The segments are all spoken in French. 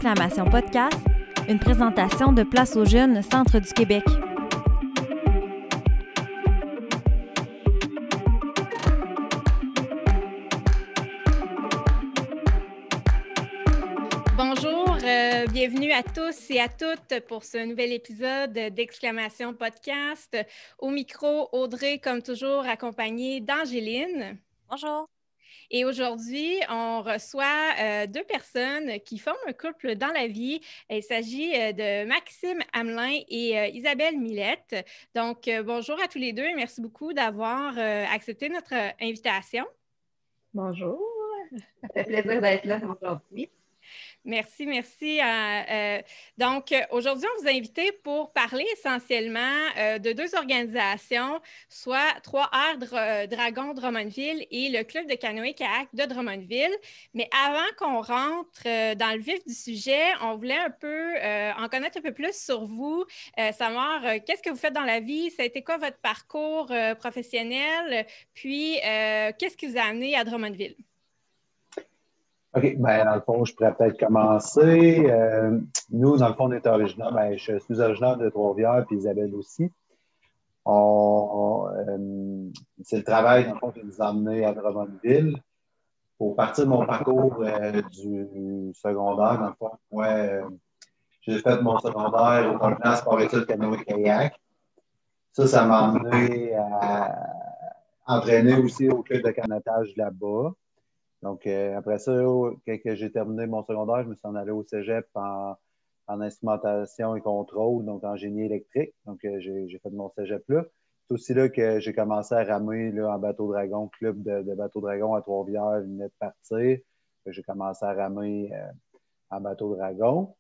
d'exclamation podcast, une présentation de Place aux Jeunes, Centre du Québec. Bonjour, bienvenue à tous et à toutes pour ce nouvel épisode d'Exclamation Podcast. Au micro, Audrey, comme toujours, accompagnée d'Angéline. Bonjour. Et aujourd'hui, on reçoit deux personnes qui forment un couple dans la vie. Il s'agit de Maxime Hamelin et Isabelle Millette. Donc, bonjour à tous les deux et merci beaucoup d'avoir accepté notre invitation. Bonjour, ça fait plaisir d'être là aujourd'hui. Merci. Donc, aujourd'hui, on vous a invité pour parler essentiellement de deux organisations, soit 3R Dragon Drummondville et le Club de canoë-kayak de Drummondville. Mais avant qu'on rentre dans le vif du sujet, on voulait un peu en connaître un peu plus sur vous, savoir qu'est-ce que vous faites dans la vie, ça a été quoi votre parcours professionnel, puis qu'est-ce qui vous a amené à Drummondville? OK, bien, dans le fond, je pourrais peut-être commencer. Nous, dans le fond, on est originaire, je suis originaire de Trois-Rivières, puis Isabelle aussi. C'est le travail, dans le fond, qui nous a amenés à Drummondville. Pour partir de mon parcours du secondaire, dans le fond, moi, j'ai fait mon secondaire au Collège Sport-Études canoë-kayak. Ça m'a amené à entraîner aussi au club de canotage là-bas. Donc, après ça, quand j'ai terminé mon secondaire, je me suis en allé au cégep en instrumentation et contrôle, donc en génie électrique. Donc, j'ai fait mon cégep là. C'est aussi là que j'ai commencé à ramer là, en bateau dragon, club de bateau dragon à Trois-Rivières, venait de partir. J'ai commencé à ramer en bateau dragon.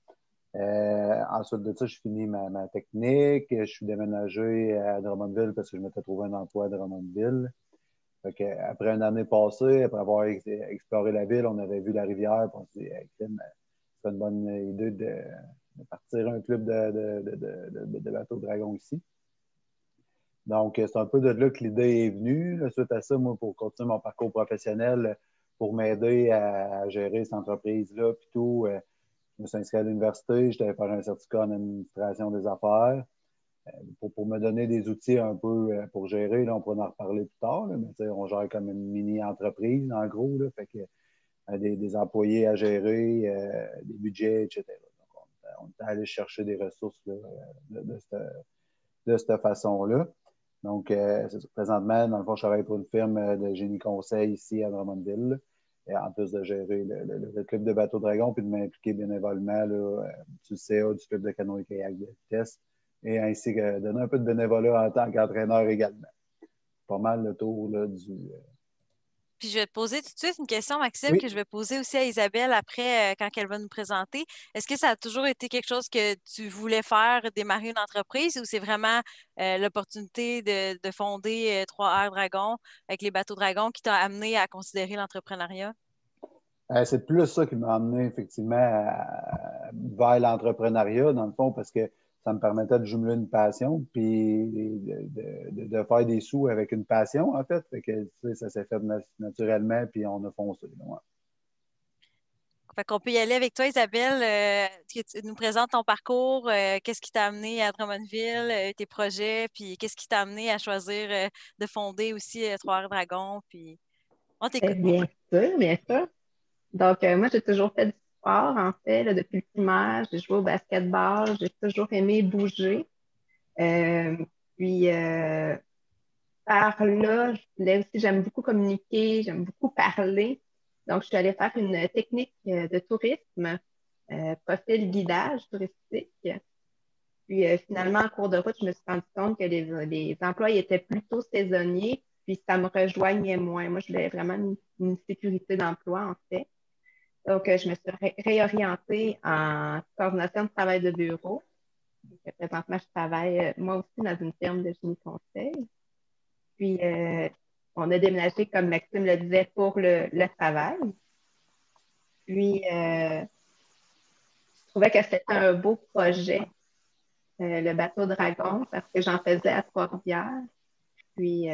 Ensuite de ça, je finis ma technique. Je suis déménagé à Drummondville parce que je m'étais trouvé un emploi à Drummondville. Après une année passée, après avoir exploré la ville, on avait vu la rivière, puis on s'est dit, c'est une bonne idée de partir un club de bateau dragon ici. Donc, c'est un peu de là que l'idée est venue. Là, suite à ça, moi, pour continuer mon parcours professionnel, pour m'aider à gérer cette entreprise-là, puis tout, je me suis inscrit à l'université, j'étais faire un certificat en administration des affaires. Pour me donner des outils un peu pour gérer, là, on pourra en reparler plus tard, là, mais on gère comme une mini-entreprise, en gros, là, fait que des employés à gérer, des budgets, etc. Donc, on est allé chercher des ressources là, de cette façon-là. Donc, présentement, dans le fond, je travaille pour une firme de génie conseil ici à Drummondville, et en plus de gérer le club de bateau dragon, puis de m'impliquer bénévolement là, du CA, du club de canoë-kayak de vitesse, et ainsi que donner un peu de bénévolat en tant qu'entraîneur également. Pas mal le tour là, du... Puis je vais te poser tout de suite une question, Maxime, Oui. que je vais poser aussi à Isabelle après, quand elle va nous présenter. Est-ce que ça a toujours été quelque chose que tu voulais faire, démarrer une entreprise, ou c'est vraiment l'opportunité de fonder 3R Dragon avec les bateaux dragons qui t'a amené à considérer l'entrepreneuriat? C'est plus ça qui m'a amené effectivement vers l'entrepreneuriat, dans le fond, parce que ça me permettait de jumeler une passion, puis de faire des sous avec une passion, en fait. Fait que, ça s'est fait naturellement, puis on a foncé. Ouais. Fait qu'on peut y aller avec toi, Isabelle. Tu nous présentes ton parcours, qu'est-ce qui t'a amené à Drummondville, tes projets, puis qu'est-ce qui t'a amené à choisir de fonder aussi Trois-Rivières Dragon, puis on t'écoute. Bien sûr. Donc, moi, j'ai toujours fait du sport, en fait, là, depuis le primaire. J'ai joué au basketball, j'ai toujours aimé bouger. Puis, par là, j'aime beaucoup communiquer, j'aime beaucoup parler. Donc, je suis allée faire une technique de tourisme, profil guidage touristique. Puis, finalement, en cours de route, je me suis rendu compte que les emplois étaient plutôt saisonniers, puis ça me rejoignait moins. Moi, je voulais vraiment une sécurité d'emploi, en fait. Donc, je me suis réorientée en coordination de travail de bureau. Donc, présentement, je travaille, moi aussi, dans une firme de génie conseil. Puis, on a déménagé, comme Maxime le disait, pour le travail. Puis, je trouvais que c'était un beau projet, le bateau Dragon, parce que j'en faisais à Trois-Rivières. Puis,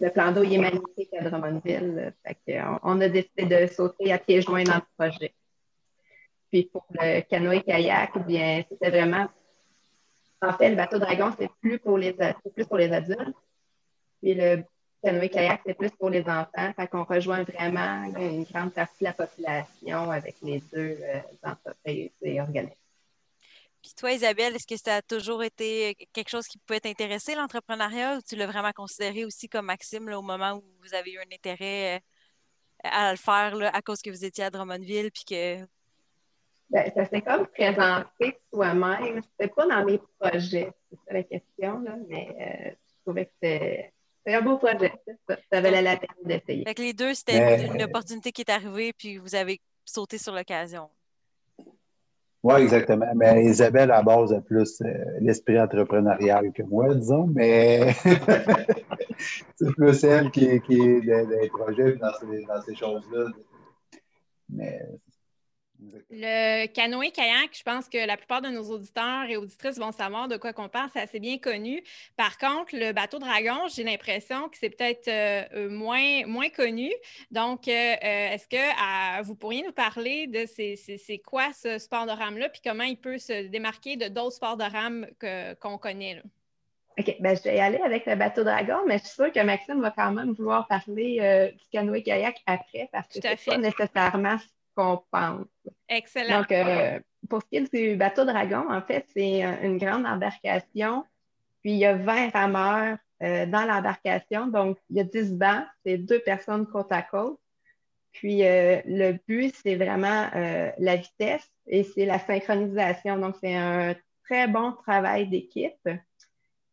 le plan d'eau il est magnifique à Drummondville. Fait qu'on a décidé de sauter à pieds joints dans le projet. Puis pour le canoë-kayak, eh bien, c'était vraiment... En fait, le bateau dragon, c'est plus pour les adultes. Puis le canoë-kayak, c'est plus pour les enfants. Fait qu'on rejoint vraiment une grande partie de la population avec les deux entreprises et organismes. Puis toi, Isabelle, est-ce que ça a toujours été quelque chose qui pouvait t'intéresser, l'entrepreneuriat, ou tu l'as vraiment considéré aussi comme Maxime là, au moment où vous avez eu un intérêt à le faire là, à cause que vous étiez à Drummondville, puis que... Ben, ça s'est comme présenté soi-même. C'était pas dans mes projets, c'est ça la question, là, mais je trouvais que c'était un beau projet. Ça valait la peine d'essayer. Fait que les deux, c'était une opportunité qui est arrivée, puis vous avez sauté sur l'occasion. Oui, exactement. Mais Isabelle, à la base, a plus l'esprit entrepreneurial que moi, disons, mais c'est plus elle qui est dans les projets et dans ces choses-là. Mais... Le canoë-kayak, je pense que la plupart de nos auditeurs et auditrices vont savoir de quoi qu'on parle, c'est assez bien connu. Par contre, le bateau dragon, j'ai l'impression que c'est peut-être moins connu. Donc, est-ce que vous pourriez nous parler de c'est quoi ce sport de rame-là, puis comment il peut se démarquer de d'autres sports de rame qu'on connaît, là? OK, ben, je vais y aller avec le bateau dragon, mais je suis sûre que Maxime va quand même vouloir parler du canoë-kayak après parce que c'est pas nécessairement ce qu'on pense. Excellent. Donc, pour ce qui est du bateau dragon, en fait, c'est une grande embarcation. Puis, il y a 20 rameurs dans l'embarcation. Donc, il y a 10 bancs. C'est 2 personnes côte à côte. Puis, le but, c'est vraiment la vitesse et c'est la synchronisation. Donc, c'est un très bon travail d'équipe.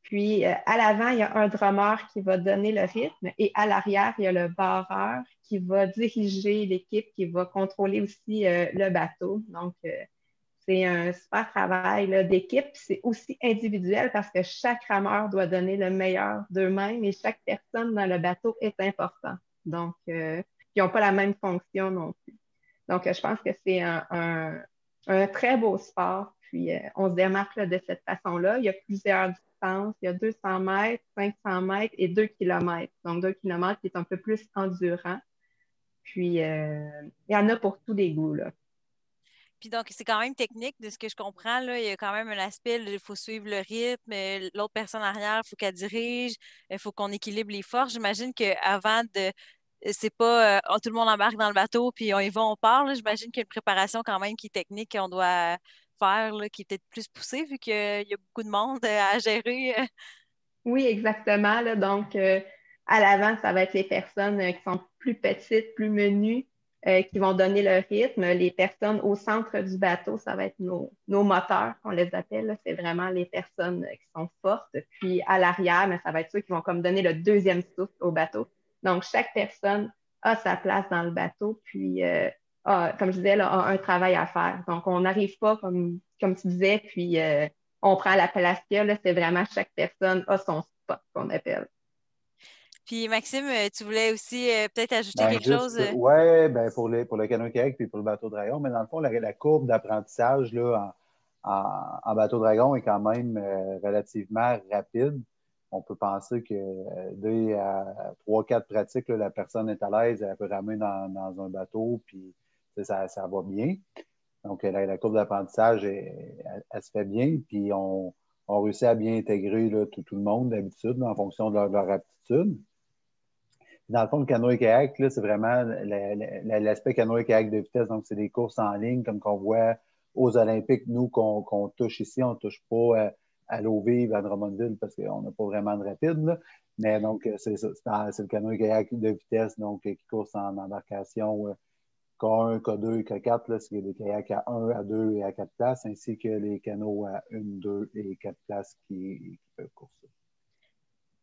Puis, à l'avant, il y a un drummer qui va donner le rythme et à l'arrière, il y a le barreur qui va diriger l'équipe, qui va contrôler aussi le bateau. Donc, c'est un super travail d'équipe. C'est aussi individuel parce que chaque rameur doit donner le meilleur d'eux-mêmes et chaque personne dans le bateau est importante. Donc, ils n'ont pas la même fonction non plus. Donc, je pense que c'est un très beau sport. Puis, on se démarque de cette façon-là. Il y a plusieurs distances. Il y a 200 mètres, 500 mètres et 2 kilomètres. Donc, 2 kilomètres qui est un peu plus endurant. Puis, il y en a pour tous les goûts, là. Puis donc, c'est quand même technique de ce que je comprends. Là. Il y a quand même un aspect, il faut suivre le rythme. L'autre personne arrière, il faut qu'elle dirige. Il faut qu'on équilibre les forces. J'imagine qu'avant de... C'est pas tout le monde embarque dans le bateau, puis on y va, on part. Là. J'imagine qu'il y a une préparation quand même qui est technique qu'on doit faire, là, qui est peut-être plus poussée vu qu'il y a beaucoup de monde à gérer. Oui, exactement, là. Donc, à l'avant, ça va être les personnes qui sont plus petites, plus menues, qui vont donner le rythme. Les personnes au centre du bateau, ça va être nos moteurs, on les appelle, là. C'est vraiment les personnes qui sont fortes. Puis à l'arrière, mais ça va être ceux qui vont comme donner le deuxième souffle au bateau. Donc, chaque personne a sa place dans le bateau, puis comme je disais, là, a un travail à faire. Donc, on n'arrive pas, comme tu disais, puis on prend la place qu'il y a, là, c'est vraiment chaque personne a son spot qu'on appelle. Puis Maxime, tu voulais aussi peut-être ajouter quelque chose? Oui, ben pour le canoë-kayak puis pour le bateau dragon, mais dans le fond, la courbe d'apprentissage là, en bateau dragon est quand même relativement rapide. On peut penser que 2 à 3, 4 pratiques, là, la personne est à l'aise, elle peut ramer dans un bateau, puis ça va bien. Donc, la courbe d'apprentissage, elle se fait bien, puis on réussit à bien intégrer là, tout le monde d'habitude en fonction de leur aptitude. Dans le fond, le canoë-kayak, c'est vraiment l'aspect canoë-kayak de vitesse. Donc, c'est des courses en ligne comme qu'on voit aux Olympiques, nous, qu'on touche ici. On ne touche pas à l'eau vive, à Drummondville, parce qu'on n'a pas vraiment de rapide. Là. Mais donc, c'est le canoë-kayak de vitesse donc, qui course en embarcation K1, K2 et K4. C'est des kayaks à 1, à 2 et à 4 places, ainsi que les canots à 1, 2 et 4 places qui peuvent courser.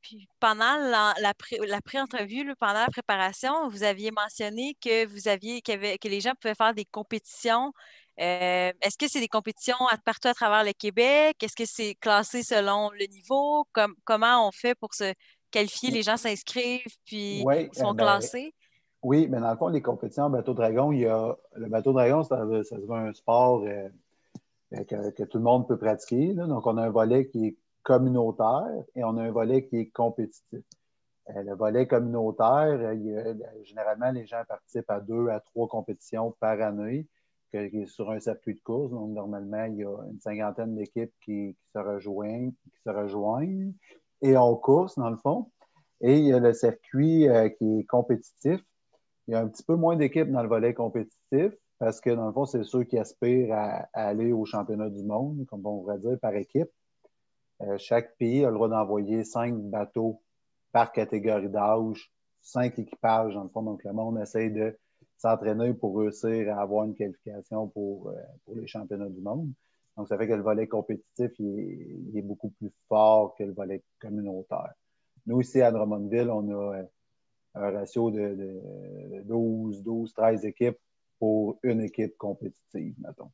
Puis pendant la pré-entrevue, pendant la préparation, vous aviez mentionné que que les gens pouvaient faire des compétitions. Est-ce que c'est des compétitions partout à travers le Québec? Est-ce que c'est classé selon le niveau? Comment on fait pour se qualifier? Les gens s'inscrivent, puis ils sont classés? Oui, mais dans le fond, les compétitions en bateau dragon, le bateau dragon, ça se veut un sport que tout le monde peut pratiquer. Là. Donc, on a un volet qui est communautaire et on a un volet qui est compétitif. Le volet communautaire, généralement, les gens participent à 2 à 3 compétitions par année. qui est sur un circuit de course. Donc, normalement, il y a une cinquantaine d'équipes qui se rejoignent et on course, dans le fond. Et il y a le circuit qui est compétitif. Il y a un petit peu moins d'équipes dans le volet compétitif parce que, dans le fond, c'est ceux qui aspirent à aller au championnat du monde, comme on pourrait dire, par équipe. Chaque pays a le droit d'envoyer 5 bateaux par catégorie d'âge, 5 équipages, dans le fond. Donc, le monde essaie de s'entraîner pour réussir à avoir une qualification pour les championnats du monde. Donc, ça fait que le volet compétitif il est beaucoup plus fort que le volet communautaire. Nous, ici, à Drummondville, on a un ratio de 12-13 équipes pour une équipe compétitive, mettons.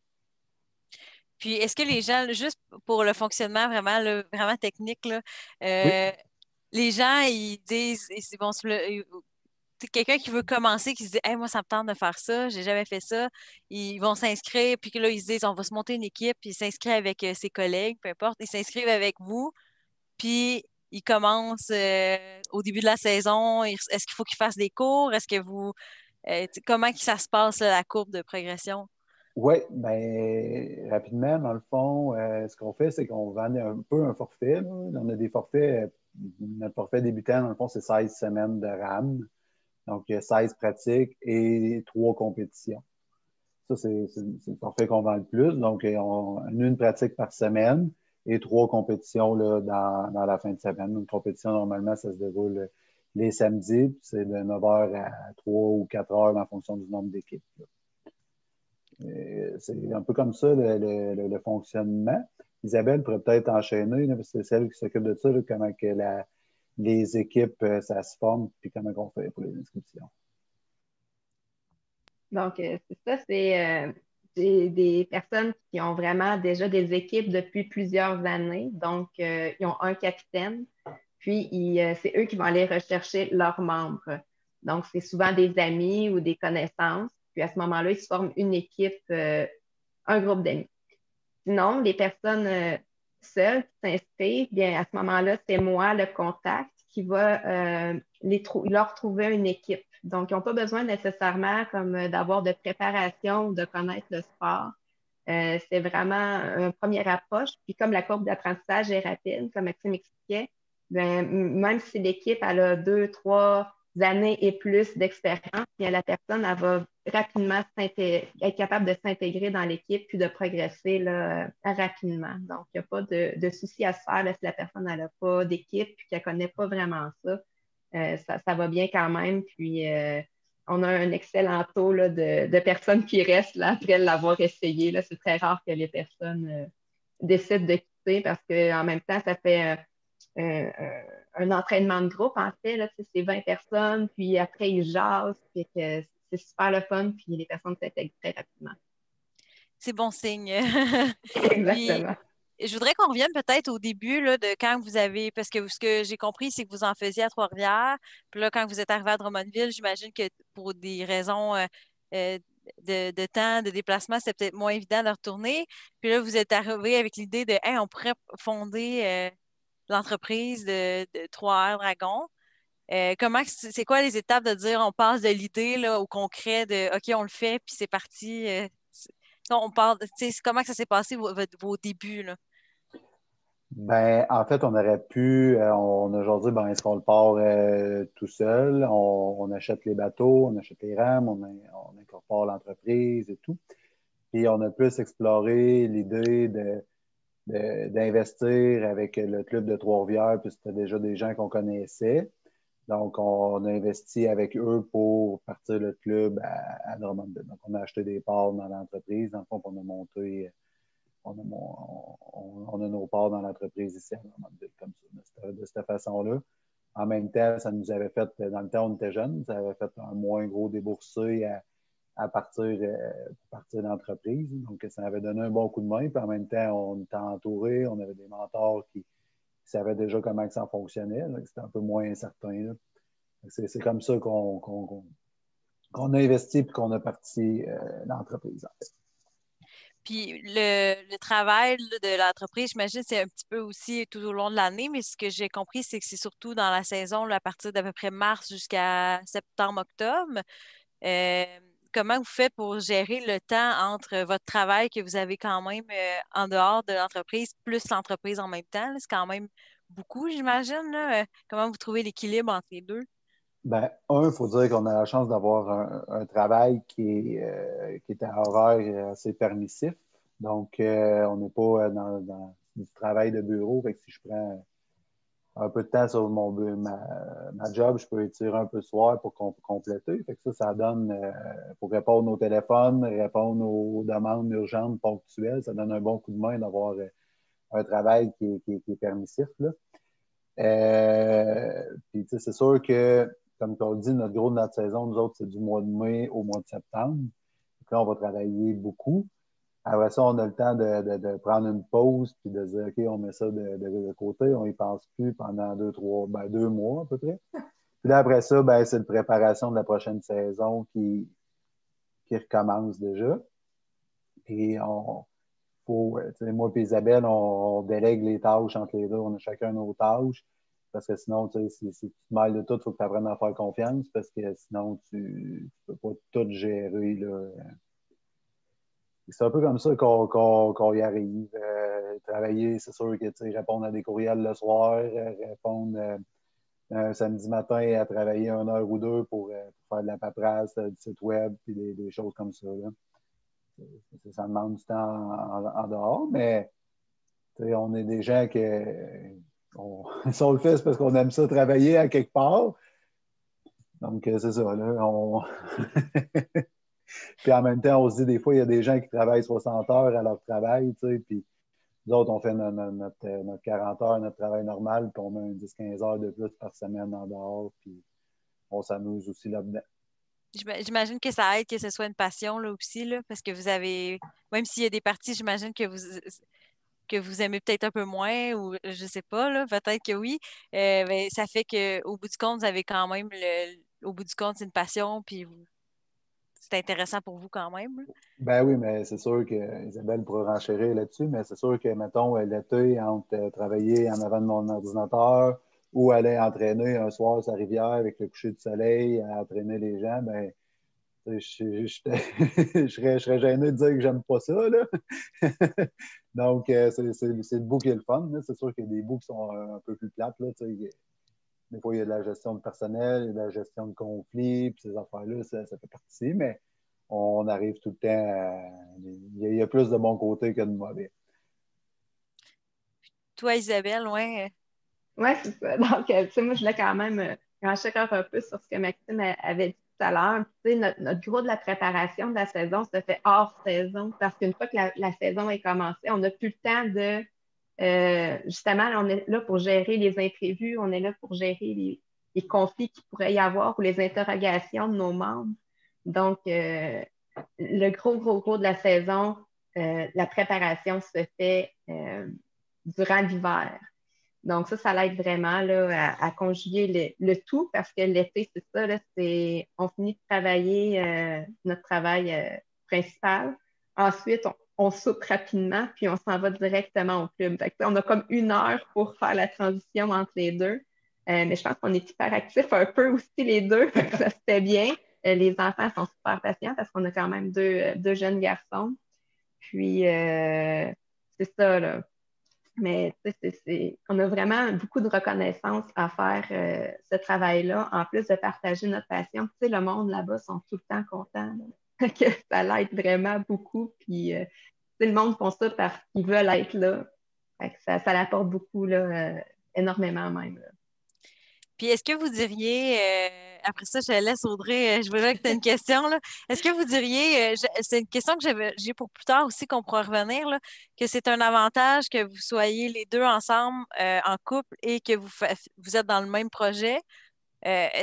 Puis, est-ce que les gens, juste pour le fonctionnement vraiment technique, là, Oui. les gens, ils disent, quelqu'un qui veut commencer, qui se dit, hey, moi, ça me tente de faire ça, j'ai jamais fait ça, ils vont s'inscrire, puis que là, ils se disent, on va se monter une équipe, puis ils s'inscrivent avec ses collègues, peu importe, ils s'inscrivent avec vous, puis ils commencent au début de la saison. Est-ce qu'il faut qu'ils fassent des cours? Est-ce que comment que ça se passe, là, la courbe de progression? Oui, bien, rapidement, dans le fond, ce qu'on fait, c'est qu'on vend un peu un forfait. Là. On a des forfaits. Notre forfait débutant, dans le fond, c'est 16 semaines de RAM. Donc, il y a 16 pratiques et 3 compétitions. Ça, c'est le forfait qu'on vend le plus. Donc, on a une pratique par semaine et 3 compétitions là, dans la fin de semaine. Une compétition, normalement, ça se déroule les samedis. C'est de 9h à 3 ou 4h en fonction du nombre d'équipes. C'est un peu comme ça le fonctionnement. Isabelle pourrait peut-être enchaîner, là, parce que c'est celle qui s'occupe de ça, là, comment que les équipes, ça se forme, puis comment on fait pour les inscriptions. Donc, c'est ça, c'est des personnes qui ont vraiment déjà des équipes depuis plusieurs années. Donc, ils ont un capitaine, puis c'est eux qui vont aller rechercher leurs membres. Donc, c'est souvent des amis ou des connaissances. Puis à ce moment-là, ils se forment une équipe, un groupe d'amis. Sinon, les personnes seules qui s'inscrivent, bien, à ce moment-là, c'est moi, le contact, qui va leur trouver une équipe. Donc, ils n'ont pas besoin nécessairement comme d'avoir de préparation ou de connaître le sport. C'est vraiment une première approche. Puis comme la courbe d'apprentissage est rapide, comme Maxime expliquait, ben, même si l'équipe elle a 2, 3 années et plus d'expérience, bien, la personne elle va rapidement être capable de s'intégrer dans l'équipe puis de progresser là, rapidement. Donc, il n'y a pas de souci à se faire là, si la personne n'a pas d'équipe puis qu'elle ne connaît pas vraiment ça. Ça va bien quand même. Puis, on a un excellent taux là, de personnes qui restent là, après l'avoir essayé. Là. C'est très rare que les personnes décident de quitter parce qu'en même temps, ça fait un entraînement de groupe, en fait. Là, c'est 20 personnes, puis après, ils jasent, puis que c'est super le fun, puis les personnes s'intègrent très rapidement. C'est bon signe. Exactement. Puis, je voudrais qu'on revienne peut-être au début là, de quand vous avez, parce que ce que j'ai compris, c'est que vous en faisiez à Trois-Rivières. Puis là, quand vous êtes arrivé à Drummondville, j'imagine que pour des raisons de temps, de déplacement, c'était peut-être moins évident de retourner. Puis là, vous êtes arrivé avec l'idée de, hey, on pourrait fonder l'entreprise de Trois-Rivières Dragon. C'est quoi les étapes de dire on passe de l'idée là, au concret de OK, on le fait, puis c'est parti. On parle, comment que ça s'est passé vos débuts, là? Ben, en fait, on aurait pu, aujourd'hui, ben, est-ce qu'on le part tout seul? On achète les bateaux, on achète les rames, on incorpore l'entreprise et tout. Puis on a plus exploré l'idée d'investir avec le club de Trois-Rivières, puis c'était déjà des gens qu'on connaissait. Donc, on a investi avec eux pour partir le club à Drummondville. Donc, on a acheté des parts dans l'entreprise. Dans le fond, on a monté, on a nos parts dans l'entreprise ici à Drummondville, comme ça, de cette façon-là. En même temps, ça nous avait fait, dans le temps où on était jeunes, ça avait fait un moins gros déboursé à partir de l'entreprise. Donc, ça avait donné un bon coup de main. Puis en même temps, on était entouré, on avait des mentors qui savaient déjà comment ça fonctionnait. C'était un peu moins incertain. Là. C'est comme ça qu'on a investi et qu'on a parti l'entreprise, en fait. Puis le travail là, de l'entreprise, j'imagine, c'est un petit peu aussi tout au long de l'année, mais ce que j'ai compris, c'est que c'est surtout dans la saison, là, à partir d'à peu près mars jusqu'à septembre-octobre. comment vous faites pour gérer le temps entre votre travail que vous avez quand même en dehors de l'entreprise, plus l'entreprise en même temps? Là? C'est quand même beaucoup, j'imagine. Là. Comment vous trouvez l'équilibre entre les deux? Ben, il faut dire qu'on a la chance d'avoir un travail qui est à horaire assez permissif. Donc, on n'est pas dans du travail de bureau. Fait que si je prends un peu de temps sur ma job, je peux étirer un peu le soir pour compléter. Fait que ça donne, pour répondre au téléphone, répondre aux demandes urgentes, ponctuelles, ça donne un bon coup de main d'avoir un travail qui est permissif, là. Puis, c'est sûr que, comme on le dit, notre gros de notre saison, nous autres, c'est du mois de mai au mois de septembre. Donc là, on va travailler beaucoup. Après ça, on a le temps de prendre une pause puis de dire, OK, on met ça de côté, on n'y pense plus pendant 2 mois à peu près. Puis là, après ça, ben, c'est la préparation de la prochaine saison qui recommence déjà. Puis, moi et Isabelle, on délègue les tâches entre les deux. On a chacun nos tâches. Parce que sinon, si tu te mêles de tout, il faut que tu apprennes à faire confiance. Parce que sinon, tu ne peux pas tout gérer, là. C'est un peu comme ça qu'on y arrive. Travailler, c'est sûr que répondre à des courriels le soir, répondre un samedi matin à travailler 1 heure ou 2 pour faire de la paperasse, du site web, puis des choses comme ça. Là. Ça demande du temps en dehors, mais on est des gens qui si on le fait, c'est parce qu'on aime ça travailler à quelque part. Donc, c'est ça. Là, Puis en même temps, on se dit des fois, il y a des gens qui travaillent 60 heures à leur travail, puis nous autres, on fait notre 40 heures, notre travail normal, puis on met 10-15 heures de plus par semaine en dehors, puis on s'amuse aussi là-dedans. J'imagine que ça aide que ce soit une passion là aussi, là, parce que vous avez, même s'il y a des parties, j'imagine que vous aimez peut-être un peu moins, ou je sais pas, là, peut-être que oui. Ben, ça fait qu'au bout du compte, vous avez quand même au bout du compte, c'est une passion, puis c'est intéressant pour vous quand même. Là. Ben oui, mais c'est sûr que Isabelle pourra renchérir là-dessus, mais c'est sûr que, mettons, l'été, entre travailler en avant de mon ordinateur ou aller entraîner un soir sur la rivière avec le coucher du soleil, à entraîner les gens, ben je serais gêné de dire que j'aime pas ça, là. Donc, c'est le bout qui est le fun. Là. C'est sûr qu'il y a des bouts qui sont un peu plus plates. Là, des fois, il y a de la gestion de personnel, il y a de la gestion de conflits, puis ces affaires-là, ça fait partie, mais on arrive tout le temps il y a plus de bons côtés que de mauvais. Toi, Isabelle, ouais. Oui, c'est ça. Donc, moi, je voulais quand même renchérir un peu sur ce que Maxime avait dit tout à l'heure. Notre gros de la préparation de la saison se fait hors saison parce qu'une fois que la saison est commencée, on n'a plus le temps de. Justement, on est là pour gérer les imprévus, on est là pour gérer les conflits qu'il pourrait y avoir ou les interrogations de nos membres. Donc, le gros de la saison, la préparation se fait durant l'hiver. Donc, ça l'aide vraiment là, à conjuguer le tout parce que l'été, c'est ça, là, on finit de travailler notre travail principal. Ensuite, on soupe rapidement, puis on s'en va directement au club. Fait que, on a comme 1 heure pour faire la transition entre les deux. Mais je pense qu'on est hyper actifs un peu aussi les deux, fait que ça se fait bien. Les enfants sont super patients parce qu'on a quand même deux jeunes garçons. Puis, c'est ça, là. Mais on a vraiment beaucoup de reconnaissance à faire ce travail-là, en plus de partager notre passion. Le monde là-bas sont tout le temps contents. Que ça l'aide vraiment beaucoup. Puis le monde font ça parce qu'ils veulent être là. Fait que ça l'apporte beaucoup, là, énormément même. Là. Puis est-ce que vous diriez, après ça, je laisse Audrey, je voudrais que tu aies une question, là. Est-ce que vous diriez, c'est une question que j'ai pour plus tard aussi qu'on pourra revenir, là, que c'est un avantage que vous soyez les deux ensemble en couple et que vous êtes dans le même projet?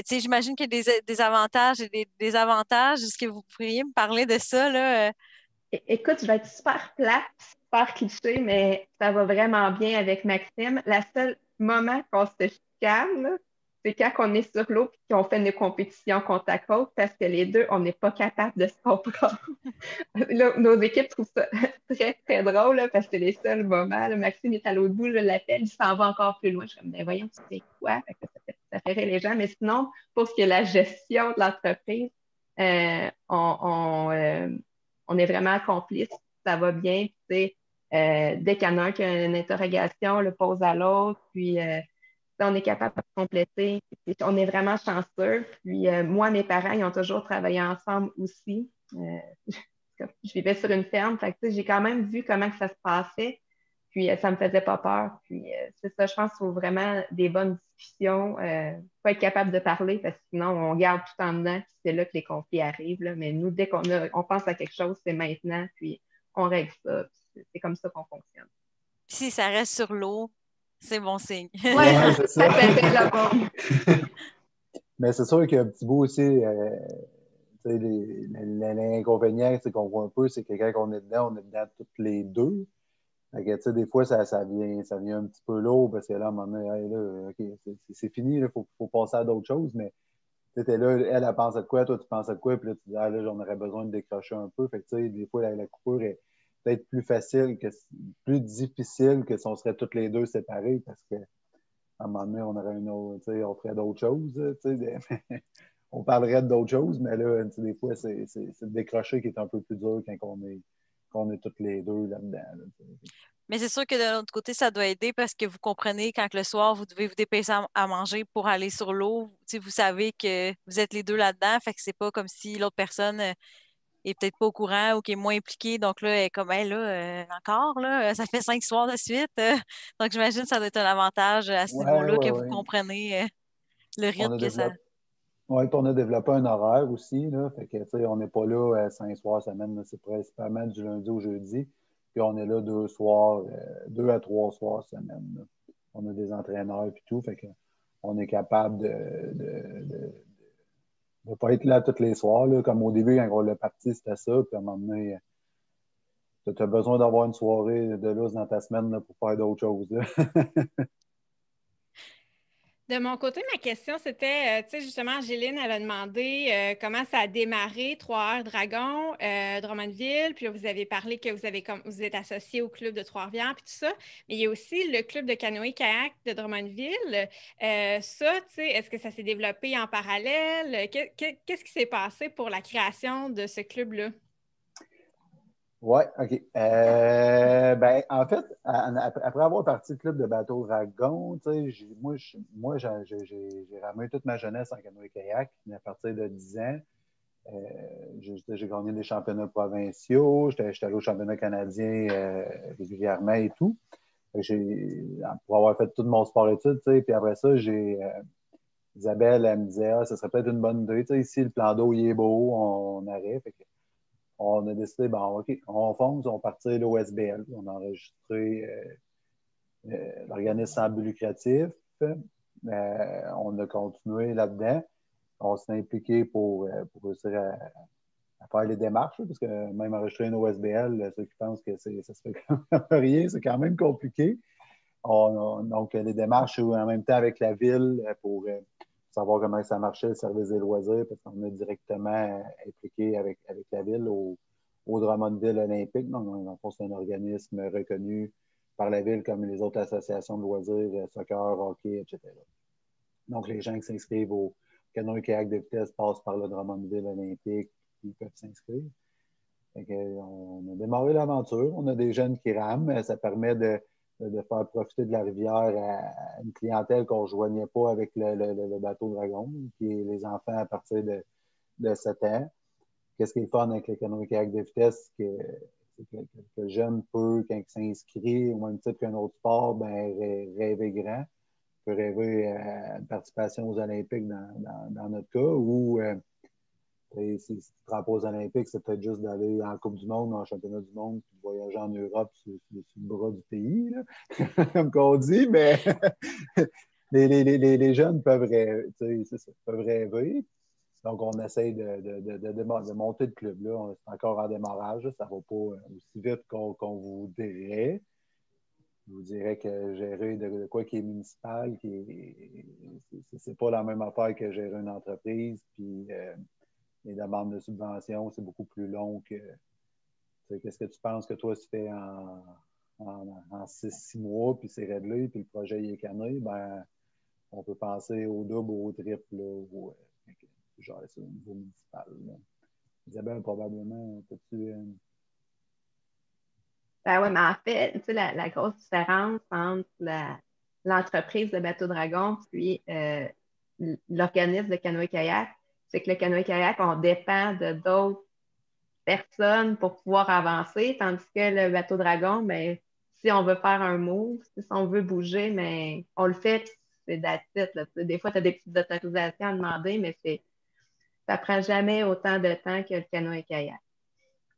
J'imagine qu'il y a des avantages et des désavantages. Est-ce que vous pourriez me parler de ça, là? Écoute, je vais être super plate, super cliché, mais ça va vraiment bien avec Maxime. Le seul moment qu'on se chicane, là, c'est quand on est sur l'eau et qu'on fait une compétition côte à côte parce que les deux, on n'est pas capable de se comprendre. Là, nos équipes trouvent ça très, très drôle là, parce que c'est les seuls moments. Là, Maxime est à l'autre bout, je l'appelle, il s'en va encore plus loin. Je suis comme, ben voyons, tu sais quoi? Ça fait rire les gens. Mais sinon, pour ce qui est la gestion de l'entreprise, On est vraiment complices, ça va bien. Puis, dès qu'il y en a un qui a une interrogation, on le pose à l'autre, puis on est capable de compléter. Puis, on est vraiment chanceux. Puis moi, mes parents, ils ont toujours travaillé ensemble aussi. Je vivais sur une ferme, fait que, j'ai quand même vu comment que ça se passait. Puis ça me faisait pas peur. Puis c'est ça, je pense qu'il faut vraiment des bonnes discussions. Faut être capable de parler parce que sinon, on garde tout en dedans. Puis c'est là que les conflits arrivent. Là. Mais nous, dès on pense à quelque chose, c'est maintenant. Puis on règle ça. C'est comme ça qu'on fonctionne. Si ça reste sur l'eau, c'est bon signe. Oui, Ouais, c'est ça. ça fait la bombe. Mais c'est sûr qu'il y a un petit bout aussi, l'inconvénient, c'est qu'on voit un peu, c'est que quand on est dedans toutes les deux. Fait que, des fois, ça vient un petit peu lourd parce que là, à un moment donné, hey, là, OK, c'est fini, il faut passer à d'autres choses, mais t'es là, elle pense à de quoi, toi, tu penses à de quoi, puis là, tu dis, ah, là, j'en aurais besoin de décrocher un peu. Fait que, des fois, la coupure est peut-être plus difficile que si on serait toutes les deux séparés parce que à un moment donné, on aurait on ferait d'autres choses. On parlerait d'autres choses, mais là, des fois, c'est le décrocher qui est un peu plus dur quand on est toutes les deux là-dedans. Mais c'est sûr que de l'autre côté, ça doit aider parce que vous comprenez quand que le soir, vous devez vous dépêcher à manger pour aller sur l'eau. Vous savez que vous êtes les deux là-dedans, fait que c'est pas comme si l'autre personne est peut-être pas au courant ou qui est moins impliquée. Donc là, elle est comme, hey, là, encore, là, ça fait 5 soirs de suite. Donc j'imagine que ça doit être un avantage à ce Ouais, niveau-là que ouais, vous ouais. comprenez le On rythme a que ça. développé. Oui, puis on a développé un horaire aussi, là. Fait que, on n'est pas là 5 soirs semaine, là. C'est principalement du lundi au jeudi. Puis on est là 2 à 3 soirs semaine, là. On a des entraîneurs et tout. Fait que on est capable de ne pas être là tous les soirs, là. Comme au début, quand on l'a parti, c'était ça. Puis à un moment donné, tu as besoin d'avoir une soirée de lousse dans ta semaine là, pour faire d'autres choses, là. De mon côté, ma question, c'était, tu sais, justement, Angéline, elle a demandé comment ça a démarré, 3 Heures Dragon, Drummondville, puis là, vous avez parlé que vous êtes associé au club de Trois-Rivières, puis tout ça, mais il y a aussi le club de canoë-kayak de Drummondville. Ça, tu sais, est-ce que ça s'est développé en parallèle? Qu'est-ce qui s'est passé pour la création de ce club-là? Oui, OK. Ben, en fait, après avoir parti du club de bateau Dragon, j'ai ramé toute ma jeunesse en canoë-kayak à partir de 10 ans. J'ai gagné des championnats provinciaux, j'étais allé au championnat canadien régulièrement et tout. Pour avoir fait tout mon sport-études, puis après ça, Isabelle, elle me disait, ah, ça serait peut-être une bonne idée. Ici, le plan d'eau, il est beau, on arrête. On a décidé, bon, OK, on fonce, on partit l'OSBL. On a enregistré l'organisme sans but lucratif. On a continué là-dedans. On s'est impliqué pour réussir à faire les démarches, parce que même enregistrer une OSBL, ceux qui pensent que ça se fait quand même rien, c'est quand même compliqué. Donc, les démarches en même temps avec la ville pour savoir comment ça marchait, le service des loisirs, parce qu'on est directement impliqué avec la ville au Drummondville Olympique. Donc, en fond, c'est un organisme reconnu par la ville comme les autres associations de loisirs, soccer, hockey, etc. Donc, les gens qui s'inscrivent au canoë-kayak de vitesse passent par le Drummondville Olympique, ils peuvent s'inscrire. On a démarré l'aventure. On a des jeunes qui rament. Ça permet de faire profiter de la rivière à une clientèle qu'on ne rejoignait pas avec le bateau Dragon, qui est les enfants à partir de 7 ans. Qu'est-ce qui est le fun avec le canoë-kayak de vitesse? C'est que le jeune peut, quand il s'inscrit, au même titre qu'un autre sport, ben, rêver grand. Il peut rêver à une participation aux Olympiques dans notre cas, ou si tu te rends pas aux Olympiques, c'est peut-être juste d'aller en Coupe du Monde, en Championnat du Monde, puis de voyager en Europe sur le bras du pays, là, comme qu'on dit, mais les jeunes peuvent rêver. Donc, on essaye de monter le club. Là. C'est encore en démarrage. Ça ne va pas aussi vite qu'on voudrait. Je vous dirais que gérer de quoi qui est municipal, c'est pas la même affaire que gérer une entreprise. Puis les demandes de subvention, c'est beaucoup plus long que. Qu'est-ce que tu penses que toi, tu fais en 6 mois, puis c'est réglé, puis le projet il est canné, ben, on peut penser au double ou au triple. Là, gérer ça au niveau municipal. Là. Isabelle, probablement, peux-tu... Ben oui, mais en fait, tu sais, la grosse différence entre l'entreprise de Bateau Dragon puis l'organisme de canoë-kayak, c'est que le canoë-kayak, on dépend de d'autres personnes pour pouvoir avancer, tandis que le Bateau Dragon, ben, si on veut faire un move, si on veut bouger, mais on le fait, puis c'est that's it, là. Des fois, tu as des petites autorisations à demander, mais ça prend jamais autant de temps que le canoë-kayak.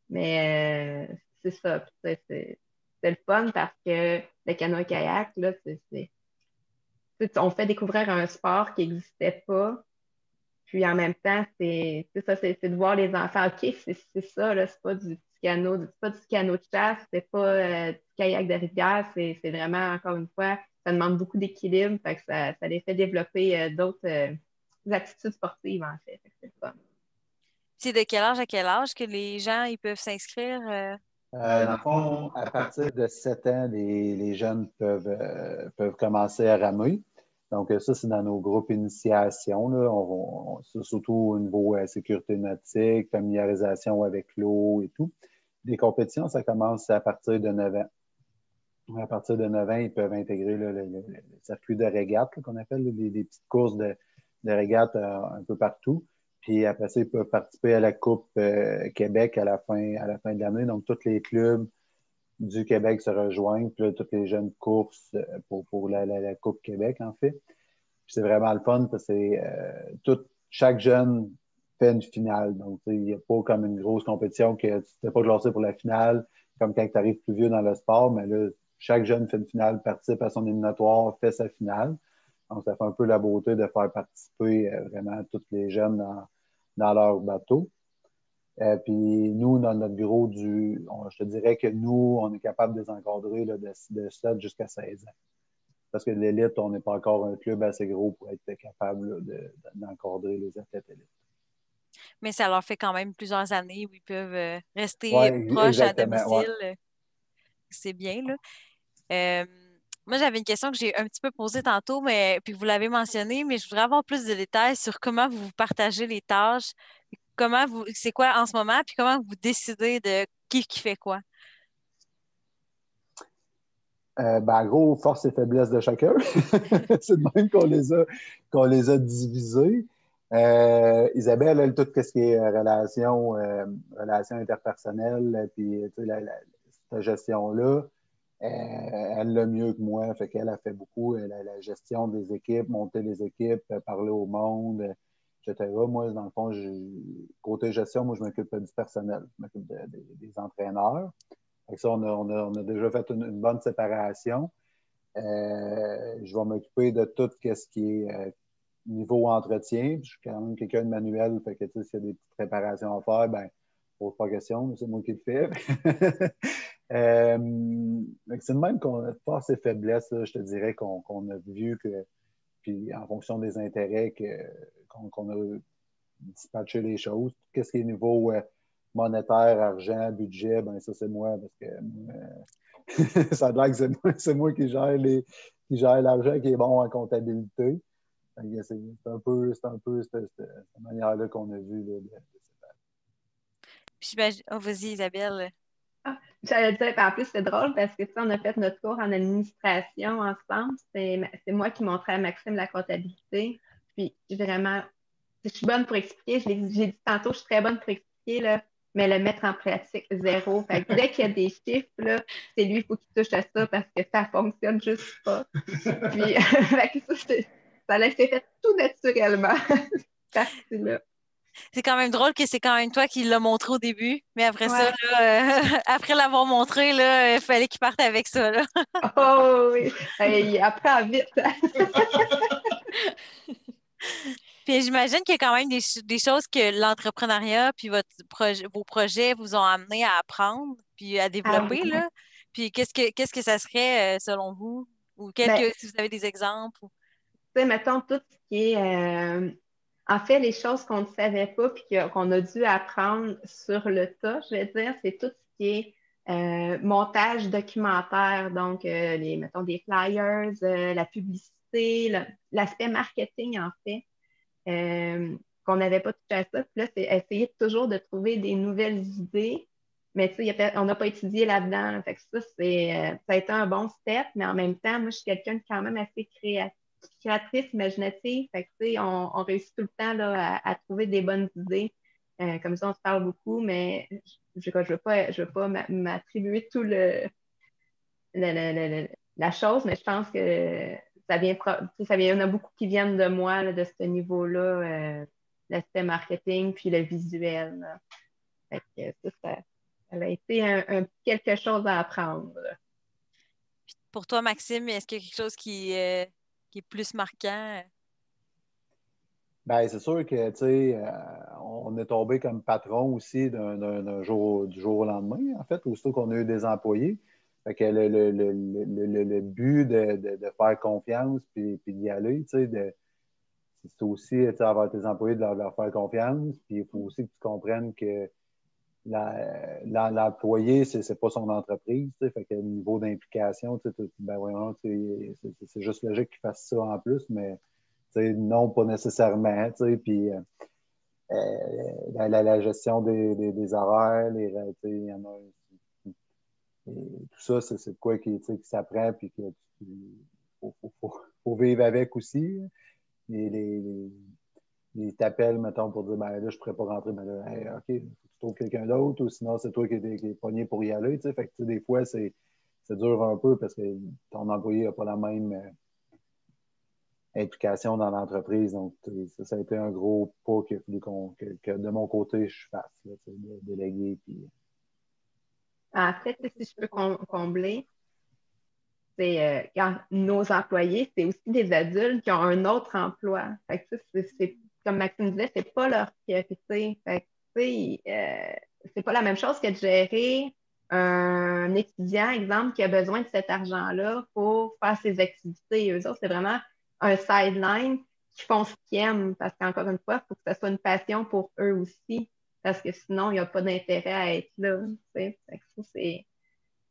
Mais c'est ça. Puis, c'est le fun parce que le canoë-kayak, là, on fait découvrir un sport qui n'existait pas. Puis en même temps, c'est ça, c'est de voir les enfants. OK, c'est ça, là, c'est pas du petit canot, c'est pas du canot de chasse, c'est pas du kayak de rivière, c'est vraiment, encore une fois, ça demande beaucoup d'équilibre, fait que ça les fait développer d'autres attitudes sportives, en fait. Fait que c'est le fun. C'est de quel âge à quel âge que les gens ils peuvent s'inscrire? Dans le fond, à partir de 7 ans, les jeunes peuvent commencer à ramer. Donc, ça, c'est dans nos groupes initiation. Là. C'est surtout au niveau sécurité nautique, familiarisation avec l'eau et tout. Des compétitions, ça commence à partir de 9 ans. À partir de 9 ans, ils peuvent intégrer là, le circuit de régate, qu'on appelle des petites courses de régate un peu partout. Puis après ça, ils peuvent participer à la Coupe Québec à la fin de l'année. Donc, tous les clubs du Québec se rejoignent. Puis là, toutes les jeunes courses pour la Coupe Québec, en fait. Puis c'est vraiment le fun parce que chaque jeune fait une finale. Donc, il n'y a pas comme une grosse compétition que tu t'es pas classé pour la finale, comme quand tu arrives plus vieux dans le sport. Mais là, chaque jeune fait une finale, participe à son éliminatoire, fait sa finale. Donc, ça fait un peu la beauté de faire participer vraiment tous les jeunes dans leur bateau. Puis nous, dans notre bureau, je te dirais que nous, on est capable de les encadrer là, de 7 jusqu'à 16 ans. Parce que l'élite, on n'est pas encore un club assez gros pour être capable là, d'encadrer les athlètes élites. Mais ça leur fait quand même plusieurs années où ils peuvent rester Ouais, proches à exactement, domicile. ouais. C'est bien, là. Moi, j'avais une question que j'ai un petit peu posée tantôt, mais puis vous l'avez mentionné, mais je voudrais avoir plus de détails sur comment vous partagez les tâches, c'est quoi en ce moment, puis comment vous décidez de qui fait quoi. En gros, force et faiblesse de chacun. C'est de même qu'on les a divisés. Isabelle, elle, tout ce qui est relations interpersonnelles, puis cette gestion-là, elle l'a mieux que moi. Fait qu'elle a fait beaucoup la gestion des équipes, monter les équipes, parler au monde, etc. Moi, dans le fond, côté gestion, moi, je m'occupe du personnel. Je m'occupe des entraîneurs. Fait que ça, on a déjà fait une bonne séparation. Je vais m'occuper de tout ce qui est niveau entretien. Je suis quand même quelqu'un de manuel, fait que s'il y a des petites réparations à faire, ben, pose pas question, c'est moi qui le fais. C'est de même qu'on a force et faiblesse, là, je te dirais qu'on a vu que, puis en fonction des intérêts qu'on a dispatché les choses. Qu'est-ce qui est niveau monétaire, argent, budget, ben ça c'est moi parce que ça a l'air que c'est moi qui gère l'argent qui est bon en comptabilité. C'est un peu cette manière-là qu'on a vu de Puis vas-y, Isabelle. Ah, j'allais dire, en plus, c'est drôle parce que on a fait notre cours en administration ensemble. C'est moi qui montrais à Maxime la comptabilité. Puis vraiment, je suis bonne pour expliquer. J'ai dit tantôt, je suis très bonne pour expliquer, là, mais le mettre en pratique, zéro. Fait que dès qu'il y a des chiffres, là, c'est lui, il faut qu'il touche à ça parce que ça fonctionne juste pas. Puis, fait que ça s'est fait tout naturellement. Partie-là. C'est quand même drôle que c'est quand même toi qui l'as montré au début, mais après ça, Ouais. là, après l'avoir montré, là, il fallait qu'il parte avec ça, là. Oh oui, il apprend vite. Puis j'imagine qu'il y a quand même des choses que l'entrepreneuriat puis vos projets vous ont amené à apprendre puis à développer, Ah, là. Puis qu'est-ce que ça serait selon vous? Ou ben, si vous avez des exemples? tu sais, mettons tout ce qui est, en fait, les choses qu'on ne savait pas puis qu'on a dû apprendre sur le tas, je vais dire, c'est tout ce qui est montage documentaire, donc mettons des flyers, la publicité, l'aspect marketing en fait. qu'on n'avait pas touché à ça. Puis là, c'est essayer toujours de trouver des nouvelles idées. Mais tu sais, on n'a pas étudié là-dedans. Fait que ça a été un bon step, mais en même temps, moi, je suis quelqu'un de quand même assez créatrice, imaginative. Fait que tu sais, on réussit tout le temps là, à trouver des bonnes idées. Comme ça, on se parle beaucoup, mais je ne veux pas m'attribuer tout la chose, mais je pense que ça vient, il y en a beaucoup qui viennent de moi, là, de ce niveau-là, l'aspect marketing, puis le visuel. Là. Fait que ça a été quelque chose à apprendre. Pour toi, Maxime, est-ce qu'il y a quelque chose qui est plus marquant? Ben, c'est sûr que, tu sais, on est tombé comme patron aussi du jour au lendemain, en fait, aussitôt qu'on a eu des employés. Fait que le but de faire confiance puis d'y aller, tu sais, c'est aussi, tu sais, avoir tes employés, de leur faire confiance. Puis il faut aussi que tu comprennes que l'employé, c'est pas son entreprise, tu sais, fait que le niveau d'implication, tu sais, ben voyons, c'est juste logique qu'il fasse ça en plus, mais non, pas nécessairement. Puis la gestion des horaires, il y en a, tout ça, c'est de quoi qui s'apprend, puis qu'il faut vivre avec aussi. Ils t'appellent, mettons, pour dire, ben là, je ne pourrais pas rentrer, mais là, hey, OK, tu trouves quelqu'un d'autre, ou sinon, c'est toi qui es pogné pour y aller. Fait que, des fois, c'est dur un peu parce que ton employé n'a pas la même implication dans l'entreprise. Donc, ça a été un gros pas qu'il a fallu que de mon côté, je fasse, là, de déléguer. Puis... En fait, si je peux combler, c'est quand nos employés, c'est aussi des adultes qui ont un autre emploi. Fait que c'est comme Maxime disait, c'est pas leur priorité. Fait que, c'est pas la même chose que de gérer un étudiant, exemple, qui a besoin de cet argent-là pour faire ses activités. Eux autres, c'est vraiment un sideline qui font ce qu'ils aiment. Parce qu'encore une fois, il faut que ça soit une passion pour eux aussi. Parce que sinon, il n'y a pas d'intérêt à être là. Fait que ça, c'est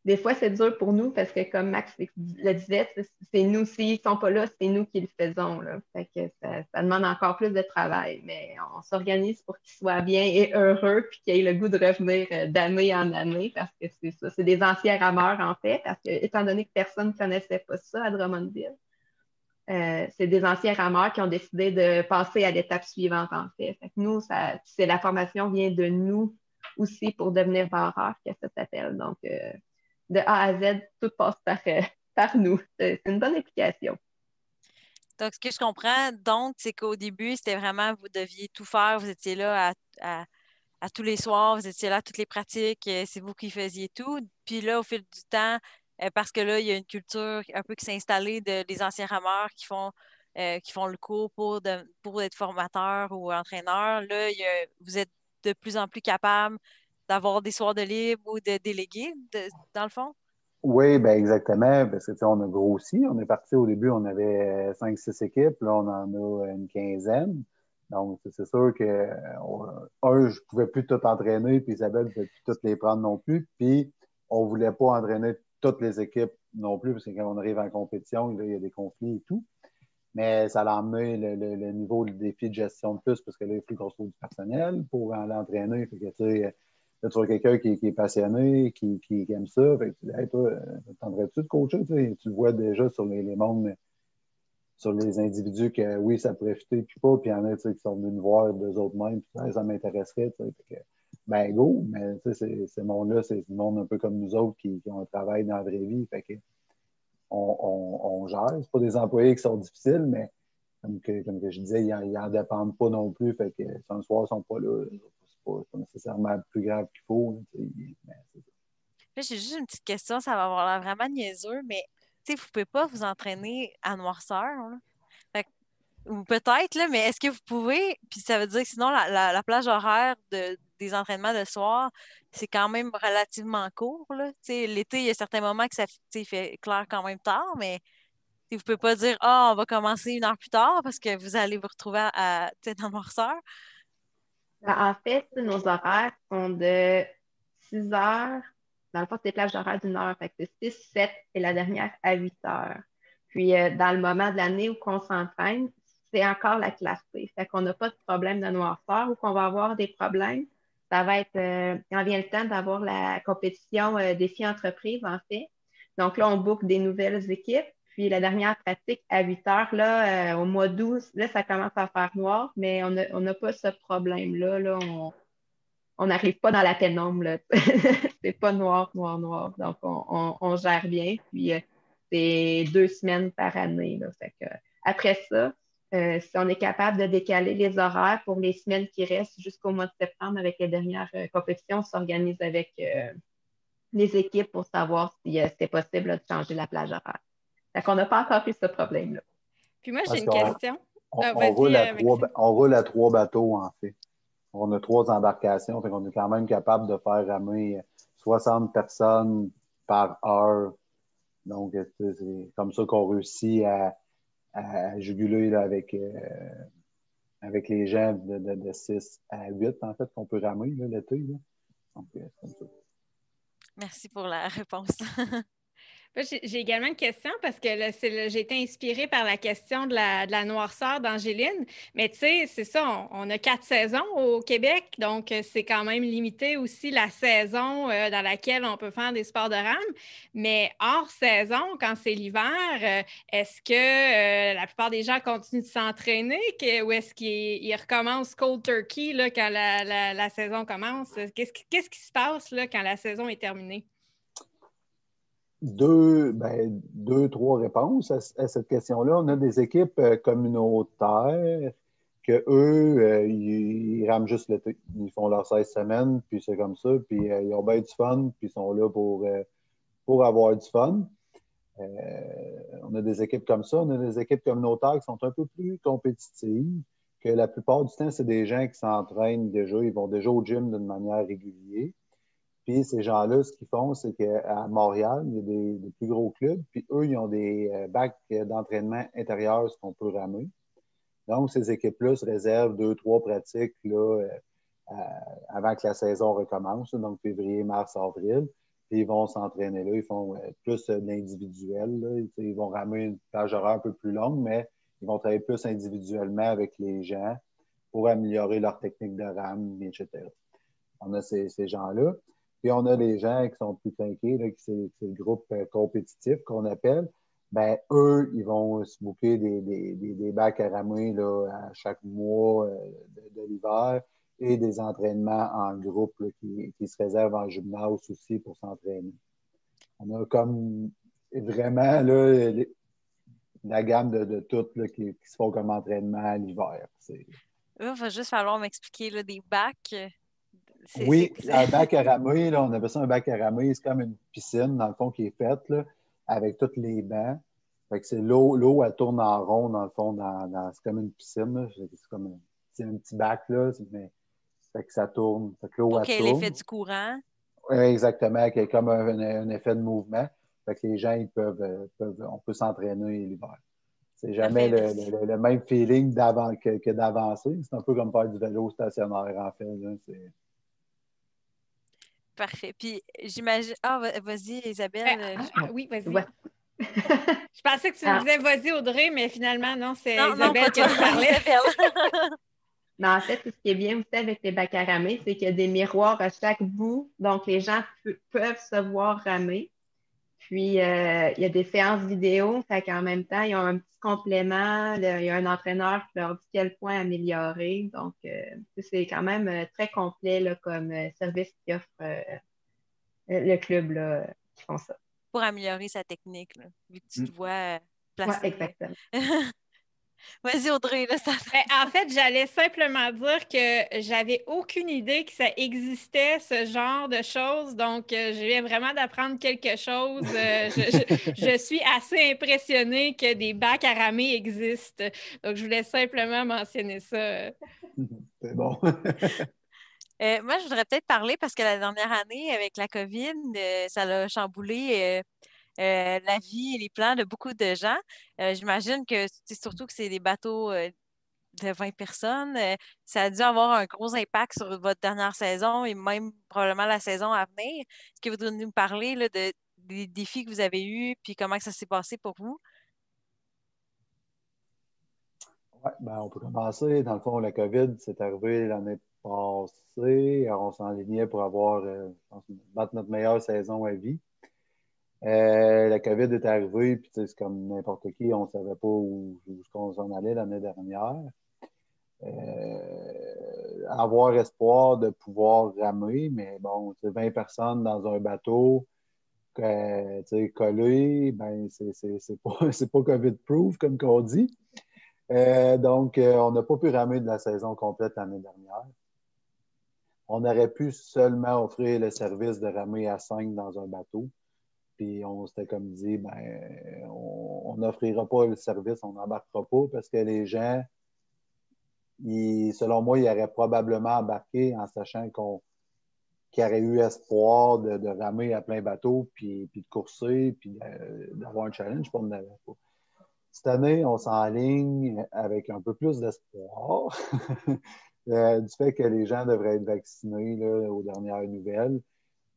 des fois, c'est dur pour nous parce que, comme Max le disait, c'est nous, s'ils ne sont pas là, c'est nous qui le faisons. Là. Fait que ça demande encore plus de travail, mais on s'organise pour qu'ils soient bien et heureux puis qu'ils aient le goût de revenir d'année en année parce que c'est ça. C'est des anciens rameurs, en fait, parce que, étant donné que personne ne connaissait pas ça à Drummondville, c'est des anciens rameurs qui ont décidé de passer à l'étape suivante, en fait. Fait que nous, la formation vient de nous aussi pour devenir barreur, que ça s'appelle. Donc, de A à Z, tout passe par nous. C'est une bonne application. Donc, ce que je comprends, donc, c'est qu'au début, c'était vraiment, vous deviez tout faire, vous étiez là à tous les soirs, vous étiez là à toutes les pratiques, c'est vous qui faisiez tout. Puis là, au fil du temps, parce que là, il y a une culture un peu qui s'est installée des anciens rameurs qui font le cours pour être formateurs ou entraîneurs. Là, vous êtes de plus en plus capable d'avoir des soirs de libre ou de déléguer, dans le fond? Oui, ben exactement, parce que on a grossi. On est parti au début, on avait 5-6 équipes, là, on en a une quinzaine. Donc, c'est sûr que, je ne pouvais plus tout entraîner, puis Isabelle ne pouvait plus toutes les prendre non plus. Puis, on ne voulait pas entraîner toutes les équipes non plus, parce que quand on arrive en compétition, il y a des conflits et tout. Mais ça a emmené le niveau, le défi de gestion de plus, parce que là, il faut qu'on se trouve du personnel pour aller entraîner. Fait que, tu sais, là, tu vois quelqu'un qui est passionné, qui aime ça. Fait que tu dis, hey, toi, t'aimerais-tu de coacher? Tu le vois déjà sur les mondes, sur les individus que oui, ça pourrait fitter, puis pas. Puis il y en a qui sont venus nous voir d'eux autres mêmes, puis hey, ça m'intéresserait. Fait que, ben go, mais ces mondes-là, c'est du monde un peu comme nous autres qui ont un travail dans la vraie vie. Fait que on gère. C'est pas des employés qui sont difficiles, mais comme que je disais, ils n'en dépendent pas non plus. Fait que si un soir, ils ne sont pas là, c'est pas nécessairement plus grave qu'il faut. Là, j'ai juste une petite question, ça va avoir l'air vraiment niaiseux, mais vous ne pouvez pas vous entraîner à noirceur, là. Fait que- ou peut-être, là, mais est-ce que vous pouvez, puis ça veut dire que sinon, la plage horaire des entraînements de soir, c'est quand même relativement court, là. L'été, il y a certains moments que il fait clair quand même tard, mais vous ne pouvez pas dire, ah, on va commencer une heure plus tard parce que vous allez vous retrouver dans le noirceur. En fait, nos horaires sont de 6 heures. Dans le fond, c'est des plages d'horaire d'une heure. Fait que c'est 6, 7 et la dernière à 8 heures. Puis, dans le moment de l'année où on s'entraîne, c'est encore la classe C. Fait qu'on n'a pas de problème de noirceur ou qu'on va avoir des problèmes. Ça va être quand vient le temps d'avoir la compétition défi entreprise, en fait. Donc là, on boucle des nouvelles équipes. Puis la dernière pratique à 8 heures, là, au mois d'août, là, ça commence à faire noir, mais on n'a pas ce problème-là. Là, on n'arrive pas dans la pénombre. Là. C'est pas noir, noir, noir. Donc, on gère bien. Puis, c'est 2 semaines par année. Là. Fait que, après ça, si on est capable de décaler les horaires pour les semaines qui restent jusqu'au mois de septembre avec les dernières compétitions, on s'organise avec les équipes pour savoir si c'est possible là, de changer la plage horaire. Fait qu'on n'a pas encore eu ce problème-là. Puis moi, j'ai Parce une qu'on question. on roule on roule à 3 bateaux, en fait. On a 3 embarcations, fait qu'on est quand même capable de faire ramer 60 personnes par heure. Donc, c'est comme ça qu'on réussit à juguler là, avec les gens de 6 à 8, en fait, qu'on peut ramer là, l'été. Là. Donc, c'est comme ça. Merci pour la réponse. Moi, j'ai également une question parce que j'ai été inspirée par la question de la noirceur d'Angéline. Mais tu sais, c'est ça, on a 4 saisons au Québec, donc c'est quand même limité aussi la saison dans laquelle on peut faire des sports de rame. Mais hors saison, quand c'est l'hiver, est-ce que la plupart des gens continuent de s'entraîner ou est-ce qu'ils recommencent cold turkey là, quand la saison commence? Qu'est-ce qui se passe là, quand la saison est terminée? 3 réponses à cette question-là. On a des équipes communautaires que eux, ils rament juste l'été. Ils font leurs 16 semaines, puis c'est comme ça, puis ils ont bien du fun, puis ils sont là pour avoir du fun. On a des équipes comme ça. On a des équipes communautaires qui sont un peu plus compétitives, que la plupart du temps, c'est des gens qui s'entraînent déjà. Ils vont déjà au gym d'une manière régulière. Puis ces gens-là, ce qu'ils font, c'est qu'à Montréal, il y a des plus gros clubs, puis eux, ils ont des bacs d'entraînement intérieurs, ce qu'on peut ramer. Donc, ces équipes-là se réservent 2-3 pratiques là, avant que la saison recommence, donc février, mars, avril. Puis ils vont s'entraîner là, ils font plus d'individuel. Ils vont ramer une plage horaire un peu plus longue, mais ils vont travailler plus individuellement avec les gens pour améliorer leur technique de rame, etc. On a ces gens-là. Puis on a les gens qui sont plus trinqués, là, c'est le groupe compétitif qu'on appelle. Ben, eux, ils vont se booker des bacs à ramer là, à chaque mois de l'hiver et des entraînements en groupe là, qui se réservent en gymnase aussi pour s'entraîner. On a comme vraiment là, la gamme de toutes là, qui se font comme entraînement à l'hiver. Il va juste falloir m'expliquer là, des bacs. Oui, un bac à ramer, là, on appelle ça un bac à ramer. C'est comme une piscine, dans le fond, qui est faite là, avec tous les bancs. Fait que c'est l'eau, elle tourne en rond, dans le fond, c'est comme une piscine. Là. C'est comme un petit bac, là, mais fait que ça tourne. Fait que l'eau, pour elle qu'il y ait tourne. l'effet du courant. Oui, exactement, qui est comme un effet de mouvement. Fait que les gens, on peut s'entraîner l'hiver. C'est jamais le même feeling que d'avancer. C'est un peu comme faire du vélo stationnaire, en fait. Là. Parfait. Puis, j'imagine... Ah, vas-y, Isabelle. Oui, vas-y. Ouais. Je pensais que tu me disais vas-y, Audrey, mais finalement, non, c'est Isabelle que tu parlais. Mais en fait, ce qui est bien aussi avec les bacs à ramer, c'est qu'il y a des miroirs à chaque bout. Donc, les gens peuvent se voir ramer. Puis, il y a des séances vidéo. Fait qu'en même temps, ils ont un petit complément. Il y a un entraîneur qui leur dit quel point améliorer. Donc, c'est quand même très complet là, comme service qu'offre le club là, qui font ça. Pour améliorer sa technique, là, vu que tu te vois Oui, placer. exactement. Vas-y, Audrey. Là, En fait, j'allais simplement dire que j'avais aucune idée que ça existait, ce genre de choses. Donc, je viens vraiment d'apprendre quelque chose. Je suis assez impressionnée que des bacs à ramer existent. Donc, je voulais simplement mentionner ça. C'est bon. Moi, je voudrais peut-être parler parce que la dernière année, avec la COVID, ça a chamboulé la vie et les plans de beaucoup de gens. J'imagine que c'est surtout que c'est des bateaux de 20 personnes. Ça a dû avoir un gros impact sur votre dernière saison et même probablement la saison à venir. Est-ce que vous voudriez nous parler là, des défis que vous avez eus puis comment que ça s'est passé pour vous? Ouais, Ben, on peut commencer. Dans le fond, la COVID, c'est arrivé l'année passée. Alors, on s'enlignait pour avoir, je pense, battre notre meilleure saison à vie. La COVID est arrivée, puis c'est comme n'importe qui, on ne savait pas où on s'en allait l'année dernière. Avoir espoir de pouvoir ramer, mais bon, 20 personnes dans un bateau, collé, ben, c'est pas COVID-proof, comme qu'on dit. Donc, on n'a pas pu ramer de la saison complète l'année dernière. On aurait pu seulement offrir le service de ramer à 5 dans un bateau. Puis on s'était comme dit, ben, on n'offrira pas le service, on n'embarquera pas parce que les gens, selon moi, ils auraient probablement embarqué en sachant qu'il y aurait eu espoir de ramer à plein bateau, puis de courser, puis d'avoir un challenge, puis on n'avait pas. Cette année, on s'enligne avec un peu plus d'espoir du fait que les gens devraient être vaccinés là, aux dernières nouvelles.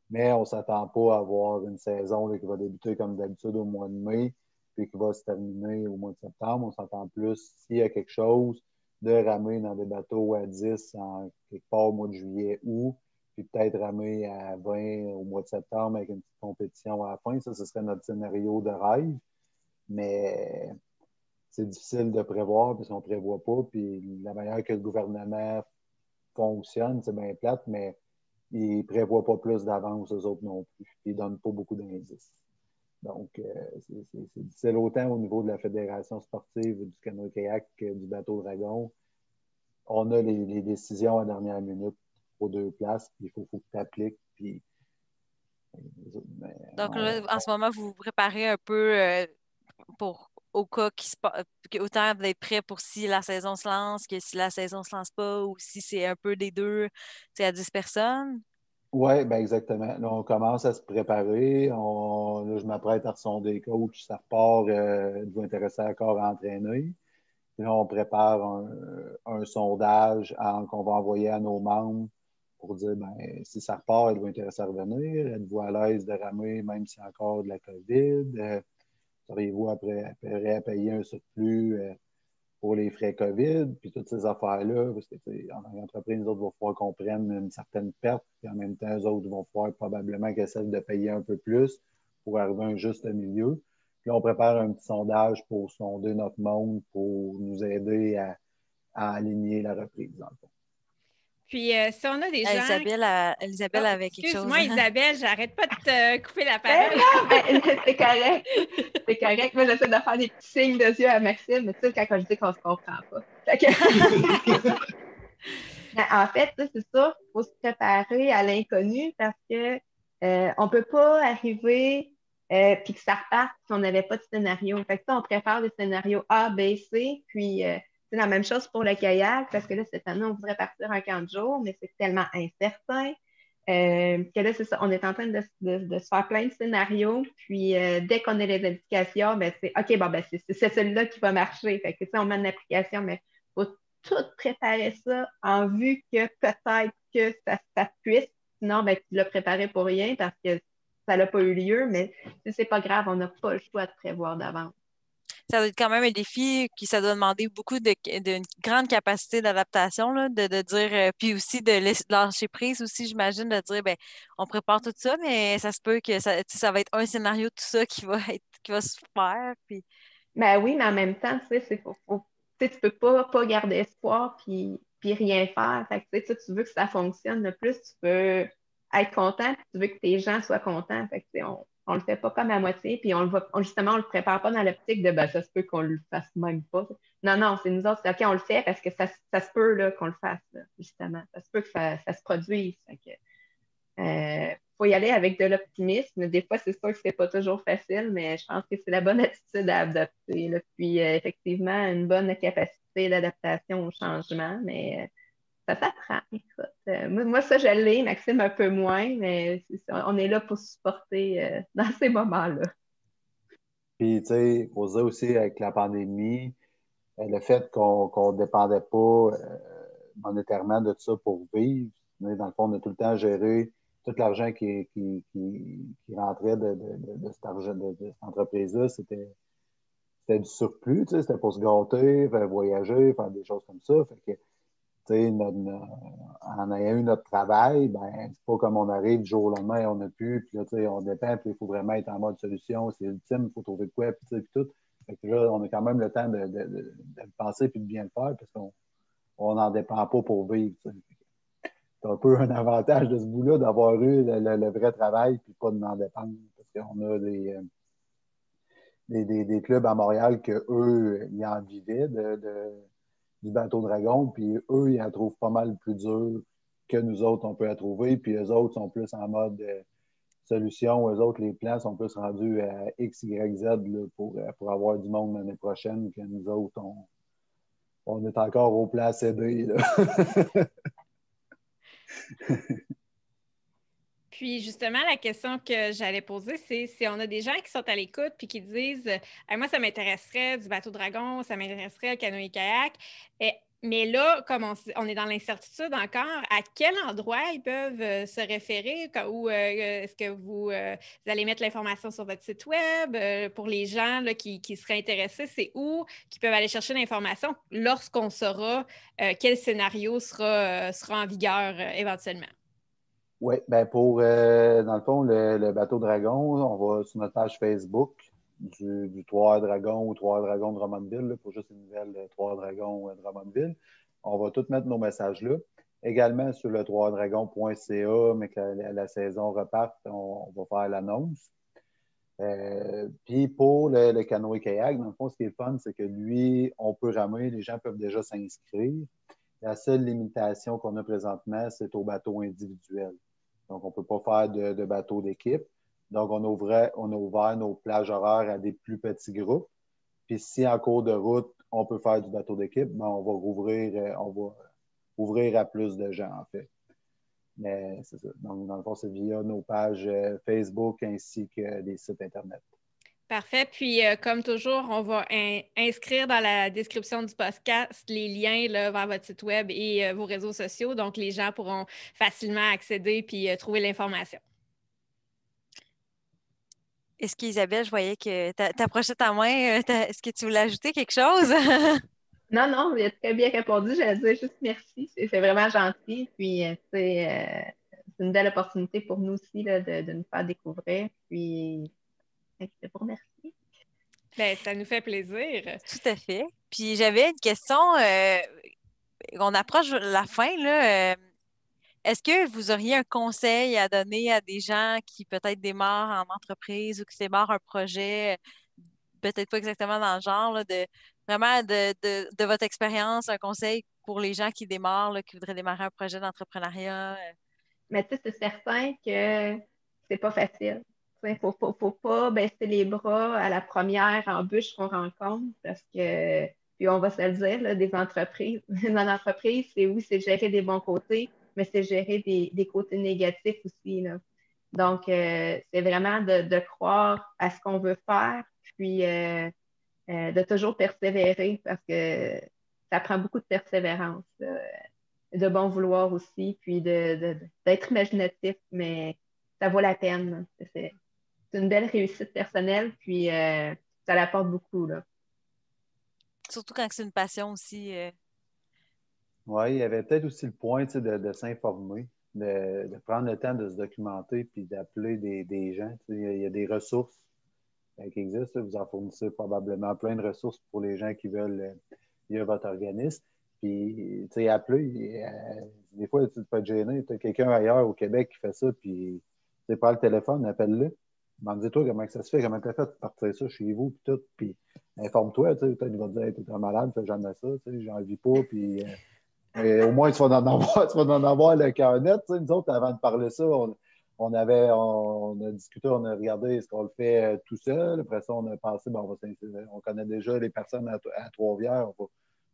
Mais on ne s'attend pas à avoir une saison là, qui va débuter comme d'habitude au mois de mai puis qui va se terminer au mois de septembre. On s'attend plus, s'il y a quelque chose, de ramer dans des bateaux à 10 en quelque part au mois de juillet, août, puis peut-être ramer à 20 au mois de septembre avec une petite compétition à la fin. Ça, ce serait notre scénario de rêve. Mais c'est difficile de prévoir parce qu'on ne prévoit pas. Puis la manière que le gouvernement fonctionne, c'est bien plate, mais ils ne prévoient pas plus d'avance, eux autres non plus. Ils ne donnent pas beaucoup d'indices. Donc, c'est difficile autant au niveau de la Fédération sportive du canoë-kayak que du bateau Dragon. On a les décisions à la dernière minute aux deux places, puis il faut que tu appliques. Puis, Donc là, en ce moment, vous vous préparez un peu pour au cas autant d'être prêt pour si la saison se lance que si la saison se lance pas ou si c'est un peu des deux, c'est à 10 personnes. Oui, ben exactement. Là, on commence à se préparer. Là, je m'apprête à ressonder les coachs. Ça repart. Êtes-vous intéressé encore à entraîner? Puis là, on prépare un sondage qu'on va envoyer à nos membres pour dire ben, si ça repart, êtes-vous intéressé à revenir? Êtes-vous à l'aise de ramer même s'il y a encore de la COVID? Seriez-vous prêt à payer un surplus pour les frais COVID, puis toutes ces affaires-là, parce que en entreprise, nous autres, il va falloir qu'on prenne une certaine perte, puis en même temps, eux autres vont falloir probablement qu'ils essaient de payer un peu plus pour arriver à un juste milieu. Puis on prépare un petit sondage pour sonder notre monde, pour nous aider à aligner la reprise, dans le fond. Puis, si on a des gens... Isabelle avait quelque chose. Excuse-moi, Isabelle, j'arrête pas de te couper la parole. Ben, c'est correct. C'est correct. Moi, j'essaie de faire des petits signes de yeux à Maxime, mais tu sais, quand je dis qu'on se comprend pas. En fait, c'est sûr qu'il faut se préparer à l'inconnu parce que on peut pas arriver puis que ça reparte si on n'avait pas de scénario. Fait que ça, on prépare des scénarios A, B, C, puis c'est la même chose pour le kayak, parce que là, cette année, on voudrait partir en 40 jours, mais c'est tellement incertain que là, c'est ça, on est en train de se faire plein de scénarios, puis dès qu'on a les indications, ben, c'est OK, bon, ben, c'est celui-là qui va marcher. Fait que, tu sais, on met une application, mais il faut tout préparer ça en vue que peut-être que ça puisse, sinon, ben, tu l'as préparé pour rien parce que ça n'a pas eu lieu, mais c'est pas grave, on n'a pas le choix de prévoir d'avance. Ça doit être quand même un défi ça doit demander beaucoup d'une grande capacité d'adaptation, là, de dire, puis aussi de lâcher prise aussi, j'imagine, de dire, ben, on prépare tout ça, mais ça se peut que ça va être un scénario de tout ça qui va se faire. Puis... Ben oui, mais en même temps, tu sais, tu peux pas garder espoir puis rien faire. Fait que, tu veux que ça fonctionne le plus, tu veux être content, puis tu veux que tes gens soient contents. Fait que, on le fait pas comme à moitié, puis justement, on le prépare pas dans l'optique de ben, ça se peut qu'on le fasse même pas. Non, c'est nous autres, c'est OK, on le fait parce que ça se peut là, qu'on le fasse, là, justement. Ça se peut que ça se produise. Fait que, faut y aller avec de l'optimisme. Des fois, c'est sûr que c'est pas toujours facile, mais je pense que c'est la bonne attitude à adopter. Là. Puis, effectivement, une bonne capacité d'adaptation au changement, mais ça s'apprend. Écoute, moi, ça, je l'ai, Maxime un peu moins, mais on est là pour supporter dans ces moments-là. Puis, tu sais, il faut dire aussi avec la pandémie, le fait qu'on ne dépendait pas monétairement de ça pour vivre. Mais dans le fond, on a tout le temps géré tout l'argent qui rentrait de cette entreprise-là. C'était c'était du surplus, tu sais, c'était pour se gâter, faire voyager, faire des choses comme ça. Fait que, tu sais, en ayant eu notre travail, ben, c'est pas comme on arrive du jour au lendemain, on n'a plus, puis là, tu sais, on dépend, puis il faut vraiment être en mode solution, c'est ultime, il faut trouver de quoi, puis tout. Fait que là, on a quand même le temps de le penser puis de bien le faire, parce qu'on n'en dépend pas pour vivre, tu sais. C'est un peu un avantage de ce bout-là d'avoir eu le vrai travail puis pas de n'en dépendre, parce qu'on a des clubs à Montréal qu'eux, ils en vivaient du bateau Dragon, puis eux, ils en trouvent pas mal plus dur que nous autres, on peut la trouver, puis eux autres sont plus en mode solution, eux autres, les plans sont plus rendus à X, Y, Z là, pour avoir du monde l'année prochaine, que nous autres, on est encore au plan CD. Là. Puis justement, la question que j'allais poser, c'est si on a des gens qui sont à l'écoute puis qui disent moi, ça m'intéresserait du bateau dragon, ça m'intéresserait le canoë-kayak. Mais là, comme on est dans l'incertitude encore, à quel endroit ils peuvent se référer? Ou est-ce que vous allez mettre l'information sur votre site web? Pour les gens là, qui seraient intéressés, c'est où qu'ils peuvent aller chercher l'information lorsqu'on saura quel scénario sera en vigueur éventuellement? Oui, ben dans le fond, le bateau Dragon, on va sur notre page Facebook du 3 Dragon ou 3 Dragon de Drummondville, pour juste une nouvelle 3 Dragon de Drummondville. On va tout mettre nos messages là. Également sur le 3dragon.ca, mais que la saison reparte, on va faire l'annonce. Puis pour le canoë-kayak, dans le fond, ce qui est le fun, c'est que lui, on peut ramer, les gens peuvent déjà s'inscrire. La seule limitation qu'on a présentement, c'est au bateau individuel. Donc, on ne peut pas faire de bateau d'équipe. Donc, on a ouvert nos plages horaires à des plus petits groupes. Puis, si en cours de route, on peut faire du bateau d'équipe, ben, on va ouvrir à plus de gens, en fait. Mais c'est ça. Donc, dans le fond, c'est via nos pages Facebook ainsi que des sites Internet. Parfait. Puis, comme toujours, on va inscrire dans la description du podcast les liens là, vers votre site web et vos réseaux sociaux. Donc, les gens pourront facilement accéder puis trouver l'information. Est-ce qu'Isabelle, je voyais que tu approchais ta main. Est-ce que tu voulais ajouter quelque chose? Non, il a très bien répondu. J'allais dire juste merci. C'est vraiment gentil. Puis, c'est une belle opportunité pour nous aussi là, de nous faire découvrir. Puis, c'est pour merci. Bien, ça nous fait plaisir. Tout à fait. Puis, j'avais une question. On approche la fin, là. Est-ce que vous auriez un conseil à donner à des gens qui peut-être démarrent en entreprise ou qui démarrent un projet, peut-être pas exactement dans le genre, là, vraiment de votre expérience, un conseil pour les gens qui démarrent, là, qui voudraient démarrer un projet d'entrepreneuriat? Mais tu sais, c'est certain que c'est pas facile. Il ne faut pas baisser les bras à la première embûche qu'on rencontre parce que, puis on va se le dire, là, des entreprises, dans l'entreprise, c'est oui, c'est gérer des bons côtés, mais c'est gérer des côtés négatifs aussi, là. Donc, c'est vraiment de croire à ce qu'on veut faire, puis de toujours persévérer parce que ça prend beaucoup de persévérance, là, de bon vouloir aussi, puis d'être imaginatif, mais ça vaut la peine. C'est une belle réussite personnelle, puis ça l'apporte beaucoup, là. Surtout quand c'est une passion aussi. Oui, il y avait peut-être aussi le point de s'informer, de prendre le temps de se documenter puis d'appeler des gens. Il y a des ressources qui existent. Vous en fournissez probablement plein de ressources pour les gens qui veulent via votre organisme. Puis, tu sais, appeler, des fois, tu peux être gêné. Tu as quelqu'un ailleurs au Québec qui fait ça, puis tu prends le téléphone, appelle-le. Demande-toi comment ça se fait, comment tu as fait de partir ça chez vous, puis tout. Puis, informe-toi, tu sais, peut-être qu'il va te dire, hey, t'es un malade, fais jamais ça, tu sais, j'en vis pas, puis au moins, tu vas en avoir le cœur net. Tu sais, nous autres, avant de parler ça, on a discuté, on a regardé est-ce qu'on le fait tout seul. Après ça, on a pensé, on connaît déjà les personnes à Trois-Rivières,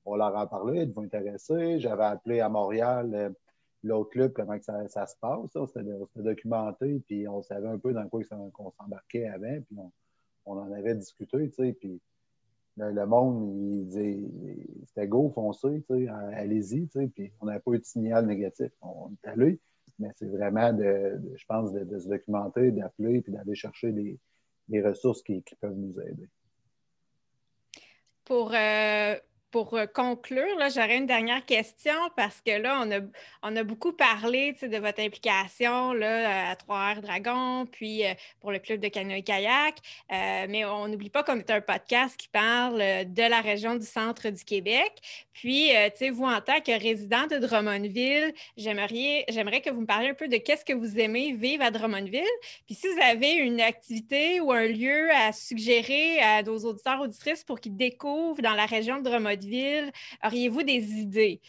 on leur en parler, ils vont intéresser. J'avais appelé à Montréal l'autre club, comment que ça se passe. On s'était documenté, puis on savait un peu dans quoi qu'on s'embarquait avant, puis on en avait discuté, tu sais, puis le monde, il dit, c'était go, foncez, tu sais, allez-y, tu sais, puis on n'avait pas eu de signal négatif. On est allé, mais c'est vraiment, je pense, de se documenter, d'appeler, puis d'aller chercher des ressources qui peuvent nous aider. Pour conclure, là, j'aurais une dernière question parce que là, on a beaucoup parlé de votre implication là, à Trois-Rivières Dragon, puis pour le club de canoë-kayak, mais on n'oublie pas qu'on est un podcast qui parle de la région du centre du Québec. Puis, vous, en tant que résident de Drummondville, j'aimerais que vous me parliez un peu de qu'est-ce que vous aimez vivre à Drummondville. Puis, si vous avez une activité ou un lieu à suggérer à nos auditeurs auditrices pour qu'ils découvrent dans la région de Drummondville, auriez-vous des idées?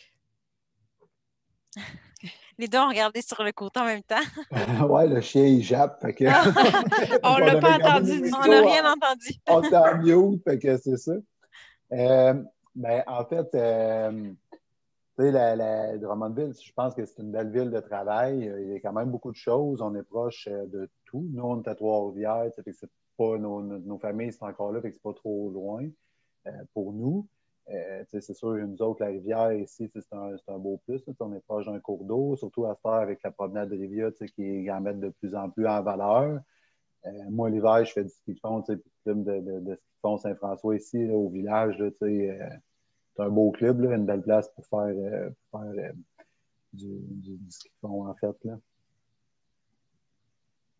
Les deux ont regardé sur le côté en même temps. Ouais, le chien, il jappe. Fait que... On l'a pas entendu du tout. On n'a rien entendu. On s'en mute, fait que c'est ça. Mais en fait, tu sais, Drummondville, je pense que c'est une belle ville de travail. Il y a quand même beaucoup de choses. On est proche de tout. Nous, on est à Trois-Rivières, c'est pas nos familles sont encore là, fait que c'est pas trop loin pour nous. C'est sûr, nous autres, la rivière ici, c'est un beau plus. On est proche d'un cours d'eau, surtout à cette heure avec la promenade de rivière qui en met de plus en plus en valeur. Moi, l'hiver, je fais du ski de fond, puis le club de ski de fond Saint-François ici, là, au village. Là, c'est un beau club, là, une belle place pour faire du ski de fond, en fait. Là.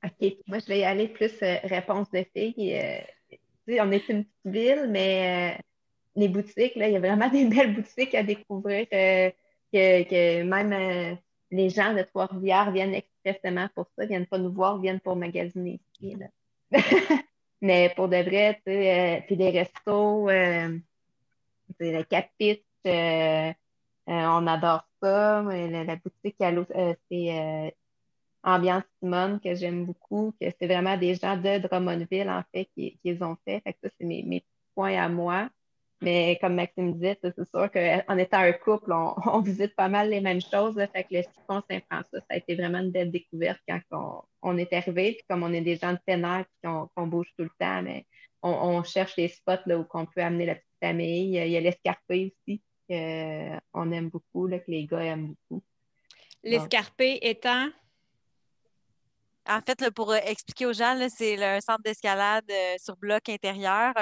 OK. Moi, je vais y aller plus réponse de filles. On est une petite ville, mais les boutiques, là, il y a vraiment des belles boutiques à découvrir que même les gens de Trois-Rivières viennent expressément pour ça, viennent pas nous voir, viennent pour magasiner ici. Là. Mais pour de vrai, tu sais, puis des restos, le Capitch, on adore ça. Mais la boutique à l'eau, c'est Ambiance Simone que j'aime beaucoup, que c'est vraiment des gens de Drummondville, en fait, qui ont fait. Fait que ça, c'est mes petits points à moi. Mais comme Maxime disait, c'est sûr qu'en étant un couple, on visite pas mal les mêmes choses. Là, fait que le ski de fond Saint-François, ça a été vraiment une belle découverte quand on est arrivé. Puis comme on est des gens de plein air qu'on bouge tout le temps, mais on cherche des spots là, où on peut amener la petite famille. Il y a l'escarpé aussi qu'on aime beaucoup, là, que les gars aiment beaucoup. L'escarpé étant... En fait, là, pour expliquer aux gens, là, c'est un centre d'escalade sur bloc intérieur.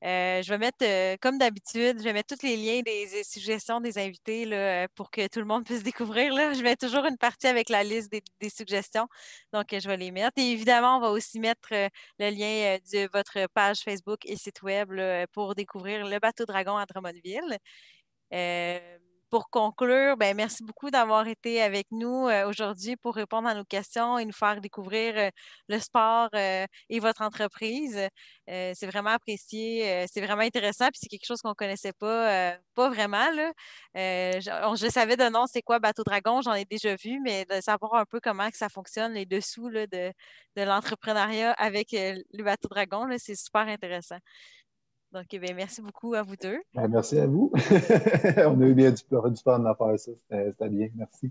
Je vais mettre, comme d'habitude, je vais mettre tous les liens des suggestions des invités là, pour que tout le monde puisse découvrir. Là. Je mets toujours une partie avec la liste des suggestions. Donc, je vais les mettre. Et évidemment, on va aussi mettre le lien de votre page Facebook et site web là, pour découvrir le bateau dragon à Drummondville. Pour conclure, ben, merci beaucoup d'avoir été avec nous aujourd'hui pour répondre à nos questions et nous faire découvrir le sport et votre entreprise. C'est vraiment apprécié, c'est vraiment intéressant, puis c'est quelque chose qu'on ne connaissait pas vraiment. Là. Je savais de nom c'est quoi Bateau Dragon, j'en ai déjà vu, mais de savoir un peu comment que ça fonctionne, les dessous là, de l'entrepreneuriat avec le Bateau Dragon, là, c'est super intéressant. Donc, merci beaucoup à vous deux. Ben, merci à vous. On a eu bien du fun à faire ça. C'était bien. Merci.